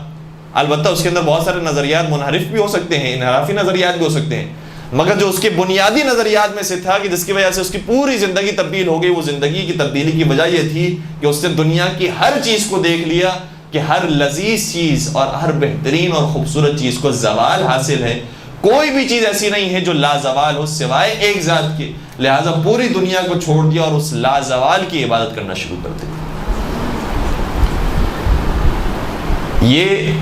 البتہ اس کے اندر بہت سارے نظریات منحرف بھی ہو سکتے ہیں، انحرافی نظریات بھی ہو سکتے ہیں، مگر جو اس کے بنیادی نظریات میں سے تھا کہ جس کی وجہ سے اس کی پوری زندگی تبدیل ہو گئی، وہ زندگی کی تبدیلی کی وجہ یہ تھی کہ اس نے دنیا کی ہر چیز کو دیکھ لیا کہ ہر لذیذ چیز اور ہر بہترین اور خوبصورت چیز کو زوال حاصل ہے، کوئی بھی چیز ایسی نہیں ہے جو لازوال ہو سوائے ایک ذات کے، لہٰذا پوری دنیا کو چھوڑ دیا اور اس لازوال کی عبادت کرنا شروع کر دی۔ یہ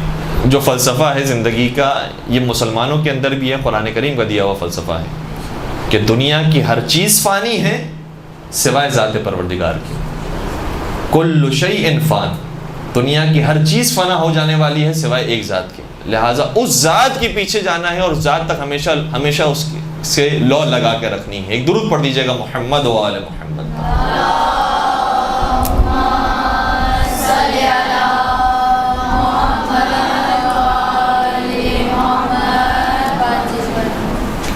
جو فلسفہ ہے زندگی کا، یہ مسلمانوں کے اندر بھی ہے، قرآن کریم کا دیا ہوا فلسفہ ہے کہ دنیا کی ہر چیز فانی ہے سوائے ذات پروردگار کی۔ کل شیء فان، دنیا کی ہر چیز فنا ہو جانے والی ہے سوائے ایک ذات کے، لہٰذا اس ذات کے پیچھے جانا ہے اور اس ذات تک ہمیشہ ہمیشہ اس سے لو لگا کے رکھنی ہے۔ ایک درود پڑھ دیجیے گا، محمد و آل محمد۔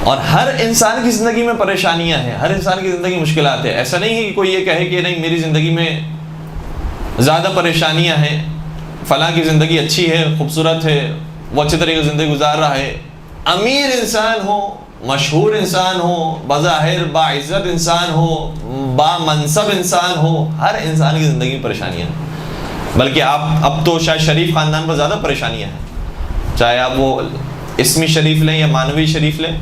اور ہر انسان کی زندگی میں پریشانیاں ہیں، ہر انسان کی زندگی مشکلات ہیں۔ ایسا نہیں ہے کہ کوئی یہ کہے کہ نہیں میری زندگی میں زیادہ پریشانیاں ہیں، فلاں کی زندگی اچھی ہے، خوبصورت ہے، وہ اچھے طریقے سے زندگی گزار رہا ہے۔ امیر انسان ہو، مشہور انسان ہو، بظاہر باعزت انسان ہو، با منصب انسان ہو، ہر انسان کی زندگی میں پریشانیاں ہیں۔ بلکہ اب تو شاید شریف خاندان پر زیادہ پریشانیاں ہیں، چاہے آپ وہ اسمی شریف لیں یا مانوی شریف لیں،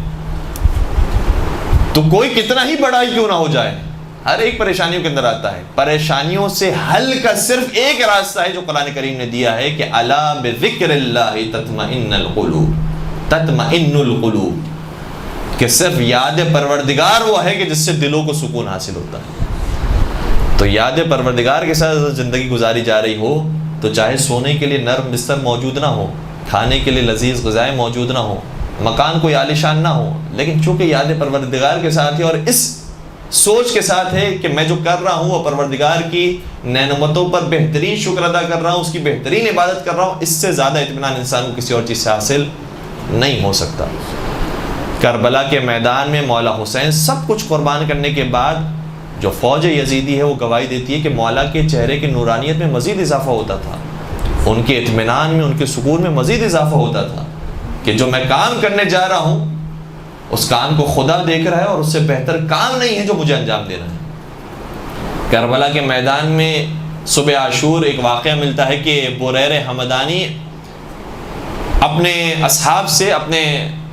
تو کوئی کتنا ہی بڑا ہی کیوں نہ ہو جائے، ہر ایک پریشانیوں کے اندر آتا ہے۔ پریشانیوں سے حل کا صرف ایک راستہ ہے جو قرآن کریم نے دیا ہے کہ الا بذکر اللہ تطمئن القلوب، تطمئن القلوب، کہ صرف یاد پروردگار وہ ہے کہ جس سے دلوں کو سکون حاصل ہوتا ہے۔ تو یاد پروردگار کے ساتھ زندگی گزاری جا رہی ہو تو چاہے سونے کے لیے نرم بستر موجود نہ ہو، کھانے کے لیے لذیذ غذائیں موجود نہ ہو، مکان کوئی عالیشان نہ ہو، لیکن چونکہ یاد پروردگار کے ساتھ ہے اور اس سوچ کے ساتھ ہے کہ میں جو کر رہا ہوں وہ پروردگار کی نعمتوں پر بہترین شکر ادا کر رہا ہوں، اس کی بہترین عبادت کر رہا ہوں، اس سے زیادہ اطمینان انسان کو کسی اور چیز سے حاصل نہیں ہو سکتا۔ کربلا کے میدان میں مولا حسین سب کچھ قربان کرنے کے بعد جو فوج یزیدی ہے وہ گواہی دیتی ہے کہ مولا کے چہرے کی نورانیت میں مزید اضافہ ہوتا تھا، ان کے اطمینان میں، ان کے سکون میں مزید اضافہ ہوتا تھا کہ جو میں کام کرنے جا رہا ہوں اس کام کو خدا دیکھ رہا ہے اور اس سے بہتر کام نہیں ہے جو مجھے انجام دینا ہے۔ کربلا کے میدان میں صبح عاشور ایک واقعہ ملتا ہے کہ بریر حمدانی اپنے اصحاب سے، اپنے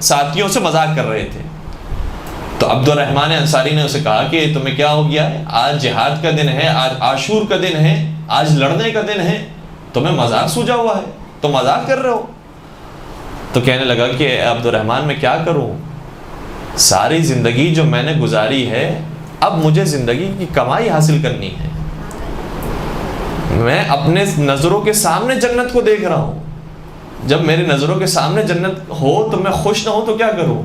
ساتھیوں سے مذاق کر رہے تھے، تو عبد الرحمن انصاری نے اسے کہا کہ تمہیں کیا ہو گیا ہے، آج جہاد کا دن ہے، آج عاشور کا دن ہے، آج لڑنے کا دن ہے، تمہیں مذاق سوجا ہوا ہے، تو مذاق کر رہے ہو؟ تو کہنے لگا کہ عبد الرحمن میں کیا کروں، ساری زندگی جو میں نے گزاری ہے اب مجھے زندگی کی کمائی حاصل کرنی ہے، میں اپنے نظروں کے سامنے جنت کو دیکھ رہا ہوں، جب میری نظروں کے سامنے جنت ہو تو میں خوش نہ ہوں تو کیا کروں؟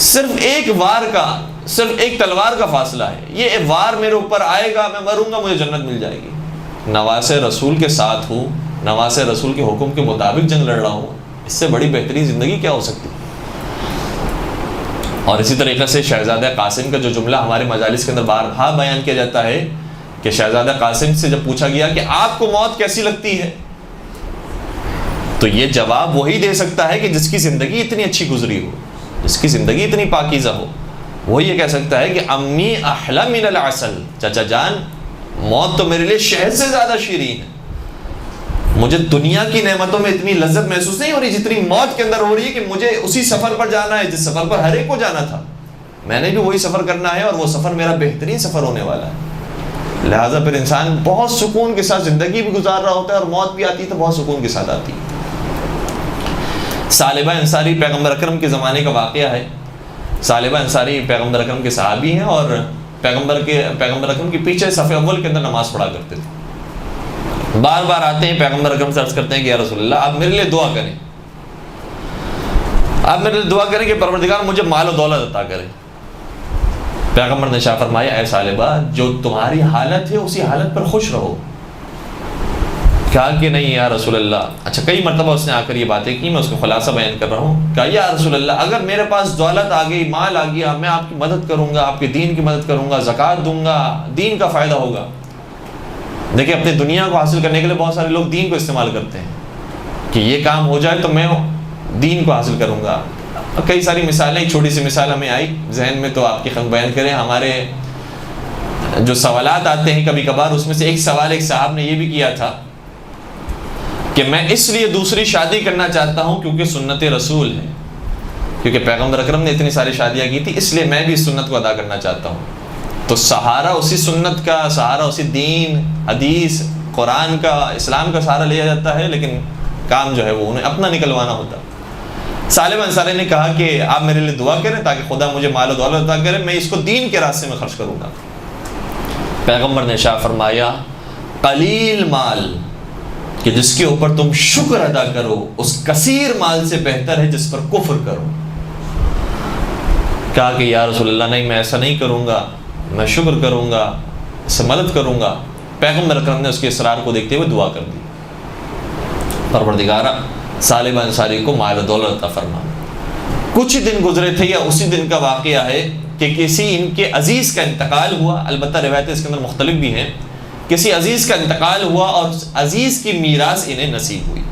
صرف ایک وار کا، صرف ایک تلوار کا فاصلہ ہے، یہ وار میرے اوپر آئے گا، میں مروں گا، مجھے جنت مل جائے گی۔ نواس رسول کے ساتھ ہوں، نواس رسول کے حکم کے مطابق جنگ لڑ رہا ہوں، اس سے بڑی بہترین زندگی کیا ہو سکتی؟ اور اسی طریقے سے شہزادہ قاسم کا جو جملہ ہمارے مجالس کے اندر بارہا بیان کیا جاتا ہے کہ شہزادہ قاسم سے جب پوچھا گیا کہ آپ کو موت کیسی لگتی ہے، تو یہ جواب وہی دے سکتا ہے کہ جس کی زندگی اتنی اچھی گزری ہو، جس کی زندگی اتنی پاکیزہ ہو، وہ یہ کہہ سکتا ہے کہ امی احلی من العسل، چچا جان موت تو میرے لیے شہد سے زیادہ شیرین ہے، مجھے دنیا کی نعمتوں میں اتنی لذت محسوس نہیں ہو رہی جتنی موت کے اندر ہو رہی ہے کہ مجھے اسی سفر پر جانا ہے جس سفر پر ہر ایک کو جانا تھا، میں نے بھی وہی سفر کرنا ہے اور وہ سفر میرا بہترین سفر ہونے والا ہے۔ لہٰذا پھر انسان بہت سکون کے ساتھ زندگی بھی گزار رہا ہوتا ہے اور موت بھی آتی ہے تو بہت سکون کے ساتھ آتی ہے۔ ثعلبہ انصاری پیغمبر اکرم کے زمانے کا واقعہ ہے۔ ثعلبہ انصاری پیغمبر اکرم کے صحابی ہیں اور پیغمبر اکرم کے پیچھے صف اول کے اندر نماز پڑھا کرتے تھے۔ بار بار آتے ہیں پیغمبر اکرم سے عرض کرتے ہیں کہ یا رسول اللہ آپ میرے لیے دعا کریں، آپ میرے لیے دعا کریں کہ پروردگار مجھے مال و دولت عطا کرے۔ پیغمبر نے شاہ فرمایا اے ثعلبہ جو تمہاری حالت ہے اسی حالت پر خوش رہو۔ کہا کہ نہیں یا رسول اللہ، اچھا کئی مرتبہ اس نے آ کر یہ باتیں کی، میں اس کا خلاصہ بیان کر رہا ہوں۔ کہا یا رسول اللہ اگر میرے پاس دولت آ گئی، مال آ گیا، میں آپ کی مدد کروں گا، آپ کے دین کی مدد کروں گا، زکوٰۃ دوں گا، دین کا فائدہ ہوگا۔ دیکھیں اپنی دنیا کو حاصل کرنے کے لیے بہت سارے لوگ دین کو استعمال کرتے ہیں کہ یہ کام ہو جائے تو میں دین کو حاصل کروں گا، اور کئی ساری مثالیں، ایک چھوٹی سی مثال ہمیں آئی ذہن میں تو آپ کی خدمت بیان کریں. ہمارے جو سوالات آتے ہیں کبھی کبھار، اس میں سے ایک سوال ایک صاحب نے یہ بھی کیا تھا کہ میں اس لیے دوسری شادی کرنا چاہتا ہوں کیونکہ سنت رسول ہے، کیونکہ پیغمبر اکرم نے اتنی ساری شادیاں کی تھی، اس لیے میں بھی اس سنت کو ادا کرنا چاہتا ہوں. تو سہارا اسی سنت کا، سہارا اسی دین، حدیث، قرآن کا، اسلام کا سہارا لیا جاتا ہے، لیکن کام جو ہے وہ انہیں اپنا نکلوانا ہوتا. سالم انصاری نے کہا کہ آپ میرے لیے دعا کریں تاکہ خدا مجھے مال و دولت عطا کرے، میں اس کو دین کے راستے میں خرچ کروں گا. پیغمبر نے ارشاد فرمایا قلیل مال کہ جس کے اوپر تم شکر ادا کرو، اس کثیر مال سے بہتر ہے جس پر کفر کرو. کہا کہ یا رسول اللہ نہیں، میں ایسا نہیں کروں گا، میں شکر کروں گا، اس سے مدد کروں گا. پیغمبر اکرم نے اس کے اصرار کو دیکھتے ہوئے دعا کر دی، پروردگارا سالم انصاری کو مال و دولت عطا فرما. کچھ ہی دن گزرے تھے یا اسی دن کا واقعہ ہے کہ کسی ان کے عزیز کا انتقال ہوا. البتہ روایتیں اس کے اندر مختلف بھی ہیں. کسی عزیز کا انتقال ہوا اور اس عزیز کی میراث انہیں نصیب ہوئی،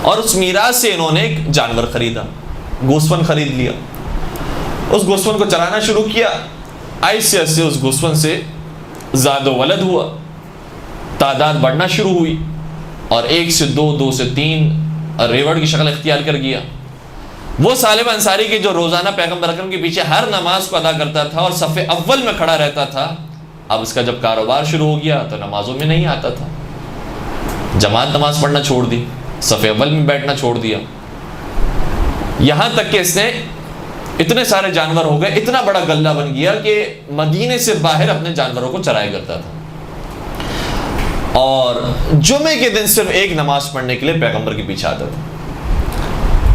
اور اس میراث سے انہوں نے ایک جانور خریدا، گوسفند خرید لیا. اس گوسفند کو چرانا شروع کیا. ایسے ایسے اس گوسفند سے زاد و ولد ہوا، تعداد بڑھنا شروع ہوئی، اور 1 سے 2، 2 سے 3 ریوڑ کی شکل اختیار کر گیا. وہ سالم انصاری کے جو روزانہ پیغمبر اکرم کے پیچھے ہر نماز کو ادا کرتا تھا اور صف اول میں کھڑا رہتا تھا، اب اس کا جب کاروبار شروع ہو گیا تو نمازوں میں نہیں آتا تھا. جماعت نماز پڑھنا چھوڑ دی، صف اول میں بیٹھنا چھوڑ دیا. یہاں تک کہ اس نے اتنے سارے جانور ہو گئے، اتنا بڑا غلہ بن گیا کہ مدینے سے باہر اپنے جانوروں کو چرایا کرتا تھا، اور جمعے کے دن صرف ایک نماز پڑھنے کے لیے پیغمبر کے پیچھے آتا تھا.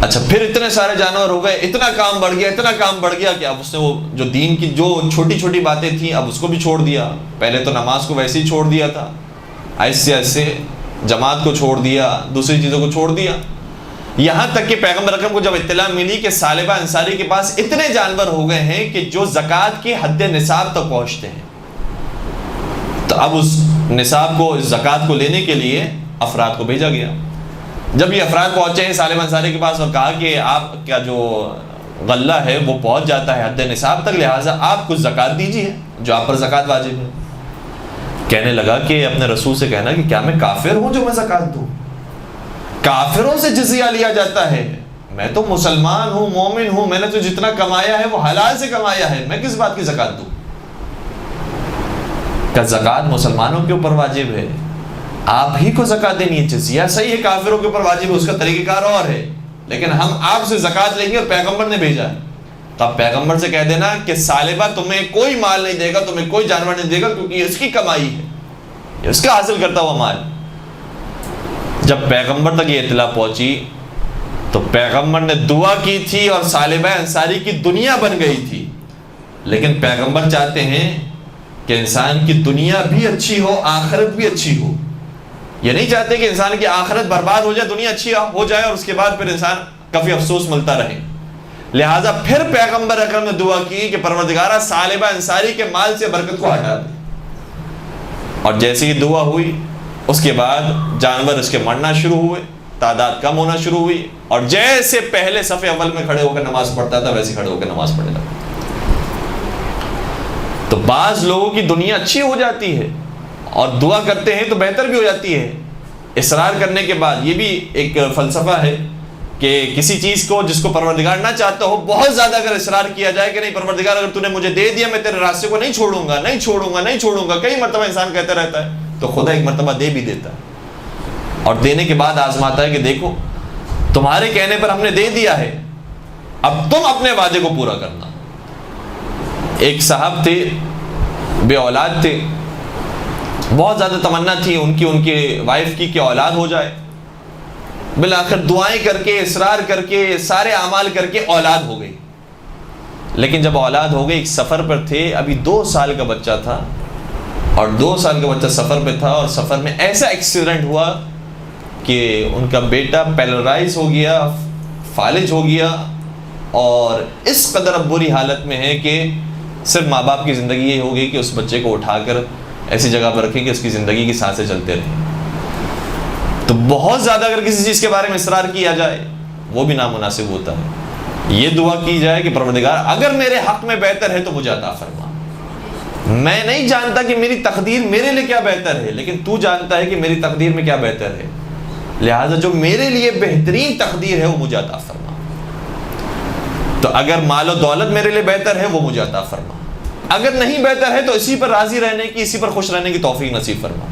اچھا، پھر اتنے سارے جانور ہو گئے، اتنا کام بڑھ گیا، اتنا کام بڑھ گیا کہ اب اس نے وہ جو دین کی جو چھوٹی چھوٹی باتیں تھیں اب اس کو بھی چھوڑ دیا. پہلے تو نماز کو ویسے ہی چھوڑ دیا تھا، ایسے ایسے جماعت کو چھوڑ دیا، دوسری چیزوں کو چھوڑ دیا. یہاں تک کہ پیغمبر اکرم کو جب اطلاع ملی کہ سالبہ انصاری کے پاس اتنے جانور ہو گئے ہیں کہ جو زکوٰۃ کے حد نصاب تک پہنچتے ہیں، تو اب اس نصاب کو، اس زکوٰۃ کو لینے کے لیے افراد کو بھیجا گیا. جب یہ افراد پہنچے ہیں سالم انصاری کے پاس اور کہا کہ آپ کا جو غلہ ہے وہ پہنچ جاتا ہے حد نصاب تک، لہٰذا آپ کچھ زکوٰۃ دیجیے جو آپ پر زکوٰۃ واجب ہے. کہنے لگا کہ اپنے رسول سے کہنا کہ کیا میں کافر ہوں جو میں زکوٰۃ دوں؟ کافروں سے جزیہ لیا جاتا ہے، میں تو مسلمان ہوں، مومن ہوں، میں نے تو جتنا کمایا ہے وہ حلال سے کمایا ہے، میں کس بات کی زکوٰۃ دوں؟ کہ زکوٰۃ مسلمانوں کے اوپر واجب ہے، آپ ہی کو زکوٰۃ دینی ہے. جزیہ صحیح ہے کافروں کے اوپر واجب ہے، اس کا طریقہ کار اور ہے، لیکن ہم آپ سے زکوٰۃ لیں گے اور پیغمبر نے بھیجا ہے. تو آپ پیغمبر سے کہہ دینا کہ سالبہ تمہیں کوئی مال نہیں دے گا، تمہیں کوئی جانور نہیں دے گا، کیونکہ یہ اس کی کمائی ہے، یہ اس کا حاصل کرتا ہوا مال. جب پیغمبر تک یہ اطلاع پہنچی تو پیغمبر نے دعا کی تھی اور سالبہ انصاری کی دنیا بن گئی تھی. لیکن پیغمبر چاہتے ہیں کہ انسان کی دنیا بھی اچھی ہو، آخرت بھی اچھی ہو. یہ نہیں چاہتے کہ انسان کی آخرت برباد ہو جائے، دنیا اچھی ہو جائے اور اس کے بعد پھر انسان کافی افسوس ملتا رہے. لہٰذا پھر پیغمبر اکرم نے دعا کی کہ پروردگارہ سالبہ انصاری کے مال سے برکت کو ہٹا دے. اور جیسے ہی دعا ہوئی اس کے بعد جانور اس کے مرنا شروع ہوئے، تعداد کم ہونا شروع ہوئی، اور جیسے پہلے صف اول میں کھڑے ہو کر نماز پڑھتا تھا ویسے کھڑے ہو کر نماز پڑھنے لگا. تو بعض لوگوں کی دنیا اچھی ہو جاتی ہے اور دعا کرتے ہیں تو بہتر بھی ہو جاتی ہے اصرار کرنے کے بعد. یہ بھی ایک فلسفہ ہے کہ کسی چیز کو جس کو پروردگار نہ چاہتا ہو، بہت زیادہ اگر اصرار کیا جائے کہ نہیں پروردگار اگر تو نے مجھے دے دیا میں تیرے راستے کو نہیں چھوڑوں گا، نہیں چھوڑوں گا، نہیں چھوڑوں گا، کئی مرتبہ انسان کہتا رہتا ہے، تو خدا ایک مرتبہ دے بھی دیتا ہے اور دینے کے بعد آزماتا ہے کہ دیکھو تمہارے کہنے پر ہم نے دے دیا ہے، اب تم اپنے وعدے کو پورا کرنا. ایک صاحب تھے، بے اولاد تھے، بہت زیادہ تمنا تھی ان کی وائف کی کہ اولاد ہو جائے. بالآخر دعائیں کر کے، اصرار کر کے، سارے اعمال کر کے اولاد ہو گئی. لیکن جب اولاد ہو گئی، ایک سفر پر تھے، ابھی 2 سال کا بچہ تھا، اور 2 سال کا بچہ سفر پہ تھا، اور سفر میں ایسا ایکسیڈنٹ ہوا کہ ان کا بیٹا پیرالائز ہو گیا، فالج ہو گیا، اور اس قدر اب بری حالت میں ہے کہ صرف ماں باپ کی زندگی یہ ہو گئی کہ اس بچے کو اٹھا کر ایسی جگہ پر رکھیں کہ اس کی زندگی کی سانسیں چلتے رہیں. تو بہت زیادہ اگر کسی چیز کے بارے میں اصرار کیا جائے وہ بھی نامناسب ہوتا ہے. یہ دعا کی جائے کہ پروردگار اگر میرے حق میں بہتر ہے تو مجھے عطا فرما. میں نہیں جانتا کہ میری تقدیر میرے لیے کیا بہتر ہے، لیکن تو جانتا ہے کہ میری تقدیر میں کیا بہتر ہے، لہٰذا جو میرے لیے بہترین تقدیر ہے وہ مجھے عطا فرما. تو اگر مال و دولت میرے لیے بہتر ہے وہ مجھے عطا فرما، اگر نہیں بہتر ہے تو اسی پر راضی رہنے کی، اسی پر خوش رہنے کی توفیق نصیب فرما.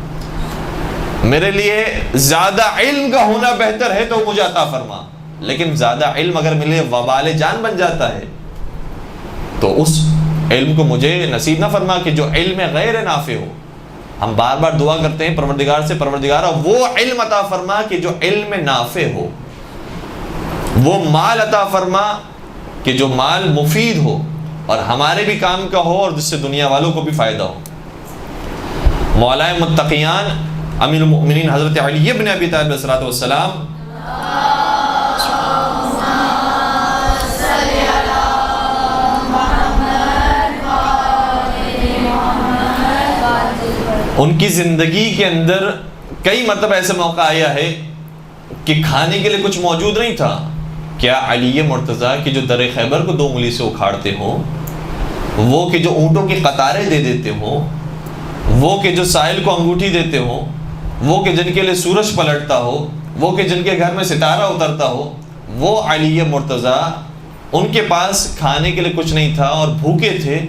میرے لیے زیادہ علم کا ہونا بہتر ہے تو مجھے عطا فرما، لیکن زیادہ علم اگر میرے لیے وبال جان بن جاتا ہے تو اس علم کو مجھے نصیب نہ فرما کہ جو علم غیر نافع ہو. ہم بار بار دعا کرتے ہیں پروردگار سے، پروردگارہ وہ علم عطا فرما کہ جو علم نافع ہو، وہ مال عطا فرما کہ جو مال مفید ہو اور ہمارے بھی کام کا ہو اور جس سے دنیا والوں کو بھی فائدہ ہو. مولائے متقیان امیر المؤمنین حضرت علی ابن ابی طالب علیہ الصلوۃ والسلام ان کی زندگی کے اندر کئی مرتبہ ایسے موقع آیا ہے کہ کھانے کے لیے کچھ موجود نہیں تھا. کیا علی مرتضیٰ کی جو در خیبر کو 2 انگلی سے اکھاڑتے ہوں، وہ کہ جو اونٹوں کی قطاریں دے دیتے ہوں، وہ کہ جو سائل کو انگوٹھی دیتے ہوں، وہ کہ جن کے لیے سورج پلٹتا ہو، وہ کہ جن کے گھر میں ستارہ اترتا ہو، وہ علی مرتضیٰ ان کے پاس کھانے کے لیے کچھ نہیں تھا اور بھوکے تھے.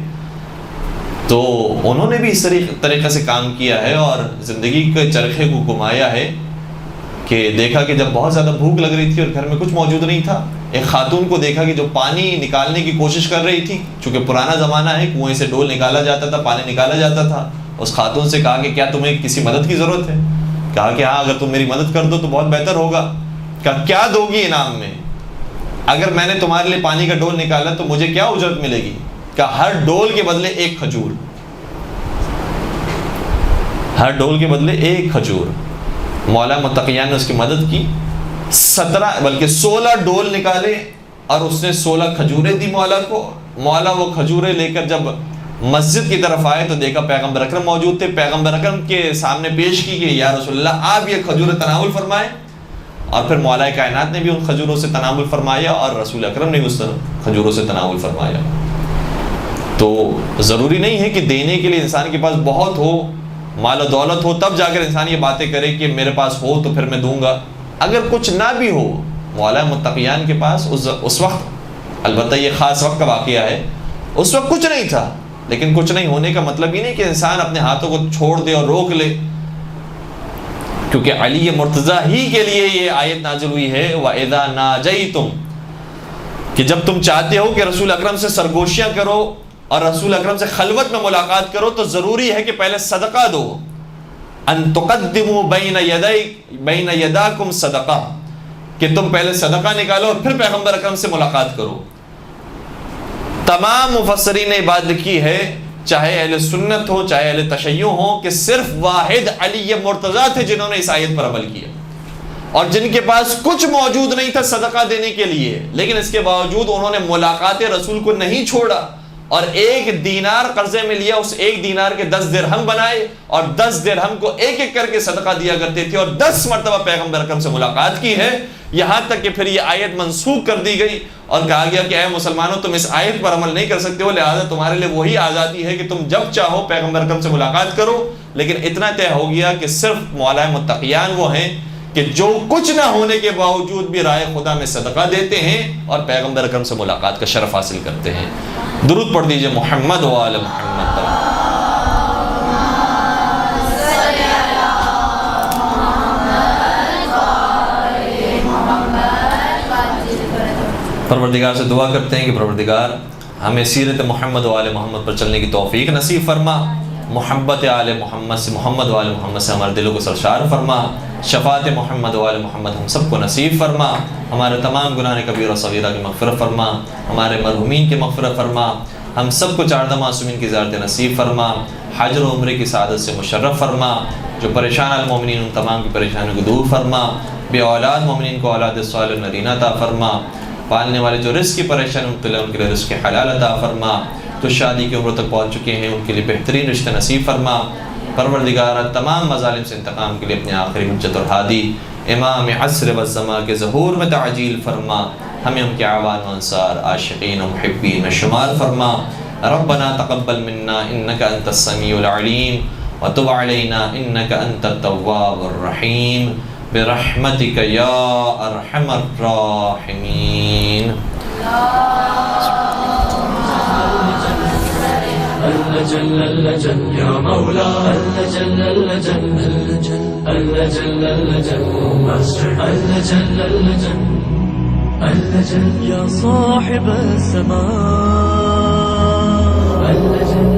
تو انہوں نے بھی اس طریقے سے کام کیا ہے اور زندگی کے چرخے کو گھمایا ہے کہ دیکھا کہ جب بہت زیادہ بھوک لگ رہی تھی اور گھر میں کچھ موجود نہیں تھا، ایک خاتون کو دیکھا کہ جو پانی نکالنے کی کوشش کر رہی تھی. چونکہ پرانا زمانہ ہے، کنویں سے ڈول نکالا جاتا تھا، پانی نکالا جاتا تھا. اس خاتون سے کہا کہ کیا تمہیں کسی مدد کی ضرورت ہے؟ کہا کہ ہاں، اگر تم میری مدد کر دو تو بہت بہتر ہوگا. کہا کیا دو گی انعام میں؟ اگر میں نے تمہارے لیے پانی کا ڈول نکالا تو مجھے کیا اجرت ملے گی؟ کہ ہر ڈول کے بدلے 1 کھجور، ہر ڈول کے بدلے 1 کھجور. مولا متقیان نے اس کی مدد کی، 17 بلکہ 16 ڈول نکالے اور اس نے 16 کھجوریں دی مولا کو. مولا وہ کھجوریں لے کر جب مسجد کی طرف آئے تو دیکھا پیغمبر اکرم موجود تھے. پیغمبر اکرم کے سامنے پیش کی کہ یا رسول اللہ آپ یہ کھجوریں تناول فرمائیں. اور پھر مولا کائنات نے بھی ان کھجوروں سے تناول فرمایا اور رسول اکرم نے بھی اس کھجوروں سے تناول فرمایا. تو ضروری نہیں ہے کہ دینے کے لیے انسان کے پاس بہت ہو، مال و دولت ہو، تب جا کر انسان یہ باتیں کرے کہ میرے پاس ہو تو پھر میں دوں گا. اگر کچھ نہ بھی ہو، مولا متقیان کے پاس اس وقت، البتہ یہ خاص وقت کا واقعہ ہے، اس وقت کچھ نہیں تھا. لیکن کچھ نہیں ہونے کا مطلب یہ نہیں کہ انسان اپنے ہاتھوں کو چھوڑ دے اور روک لے، کیونکہ علی مرتضیٰ ہی کے لیے یہ آیت نازل ہوئی ہے وَإِذَا نَاجَيْتُمْ، کہ جب تم چاہتے ہو کہ رسول اکرم سے سرگوشیاں کرو اور رسول اکرم سے خلوت میں ملاقات کرو تو ضروری ہے کہ پہلے صدقہ دو. ان تقدموا بین یداکم صدقہ، کہ تم پہلے صدقہ نکالو اور پھر پیغمبر اکرم سے ملاقات کرو. تمام مفسرین نے بات لکھی ہے، چاہے اہل سنت ہو چاہے اہل تشیع ہو، کہ صرف واحد علی مرتضیٰ تھے جنہوں نے اس آیت پر عمل کیا اور جن کے پاس کچھ موجود نہیں تھا صدقہ دینے کے لیے، لیکن اس کے باوجود انہوں نے ملاقات رسول کو نہیں چھوڑا اور 1 دینار قرضے میں لیا، اس 1 دینار کے 10 درہم بنائے اور 10 درہم کو ایک ایک کر کے صدقہ دیا کرتے تھے اور 10 مرتبہ پیغمبر اکرم سے ملاقات کی ہے. یہاں تک کہ پھر یہ آیت منسوخ کر دی گئی اور کہا گیا کہ اے مسلمانوں تم اس آیت پر عمل نہیں کر سکتے ہو، لہذا تمہارے لیے وہی آزادی ہے کہ تم جب چاہو پیغمبر اکرم سے ملاقات کرو. لیکن اتنا طے ہو گیا کہ صرف مولا متقیان وہ ہیں کہ جو کچھ نہ ہونے کے باوجود بھی رائے خدا میں صدقہ دیتے ہیں اور پیغمبر اکرم سے ملاقات کا شرف حاصل کرتے ہیں. درود پڑھ دیجئے محمد و آل محمد پر. پروردگار سے دعا کرتے ہیں کہ پروردگار ہمیں سیرت محمد و آل محمد پر چلنے کی توفیق نصیب فرما. محبت آل محمد سے، محمد و آل محمد سے ہمارے دلوں کو سرشار فرما. شفاعت محمد و آل محمد ہم سب کو نصیب فرما. ہمارے تمام گناہ کبیرہ و صغیرہ کی مغفرت فرما. ہمارے مرحومین کی مغفرت فرما. ہم سب کو 4 معصومین کی زیارت نصیب فرما. حج و عمرے کی سعادت سے مشرف فرما. جو پریشان المومنین ان تمام کی پریشانیوں کو دور فرما. بے اولاد مومنین کو اولاد صالح نرینہ عطا فرما. پالنے والے جو رزق کی پریشان مبتلا ان کے لیے رزق حلال عطا فرما. جو شادی کی عمر تک پہنچ چکے ہیں ان کے لیے بہترین رشتہ نصیب فرما. پروردگار تمام مظالم سے انتقام کے لیے اپنے آخری حجت اور ہادی امام عصر والزمان کے ظہور میں تعجیل فرما، ہمیں ان کے اعوان و انصار عاشقین و محبین میں شمار فرما۔ ربنا تقبل منا انك انت السميع العليم وتب علينا انك انت التواب الرحيم برحمتك يا ارحم الراحمين۔ اللجل اللجل يا مولا اللجل اللجل اللجل اللجل اللجل اللجل اللجل يا صاحب السماء اللجل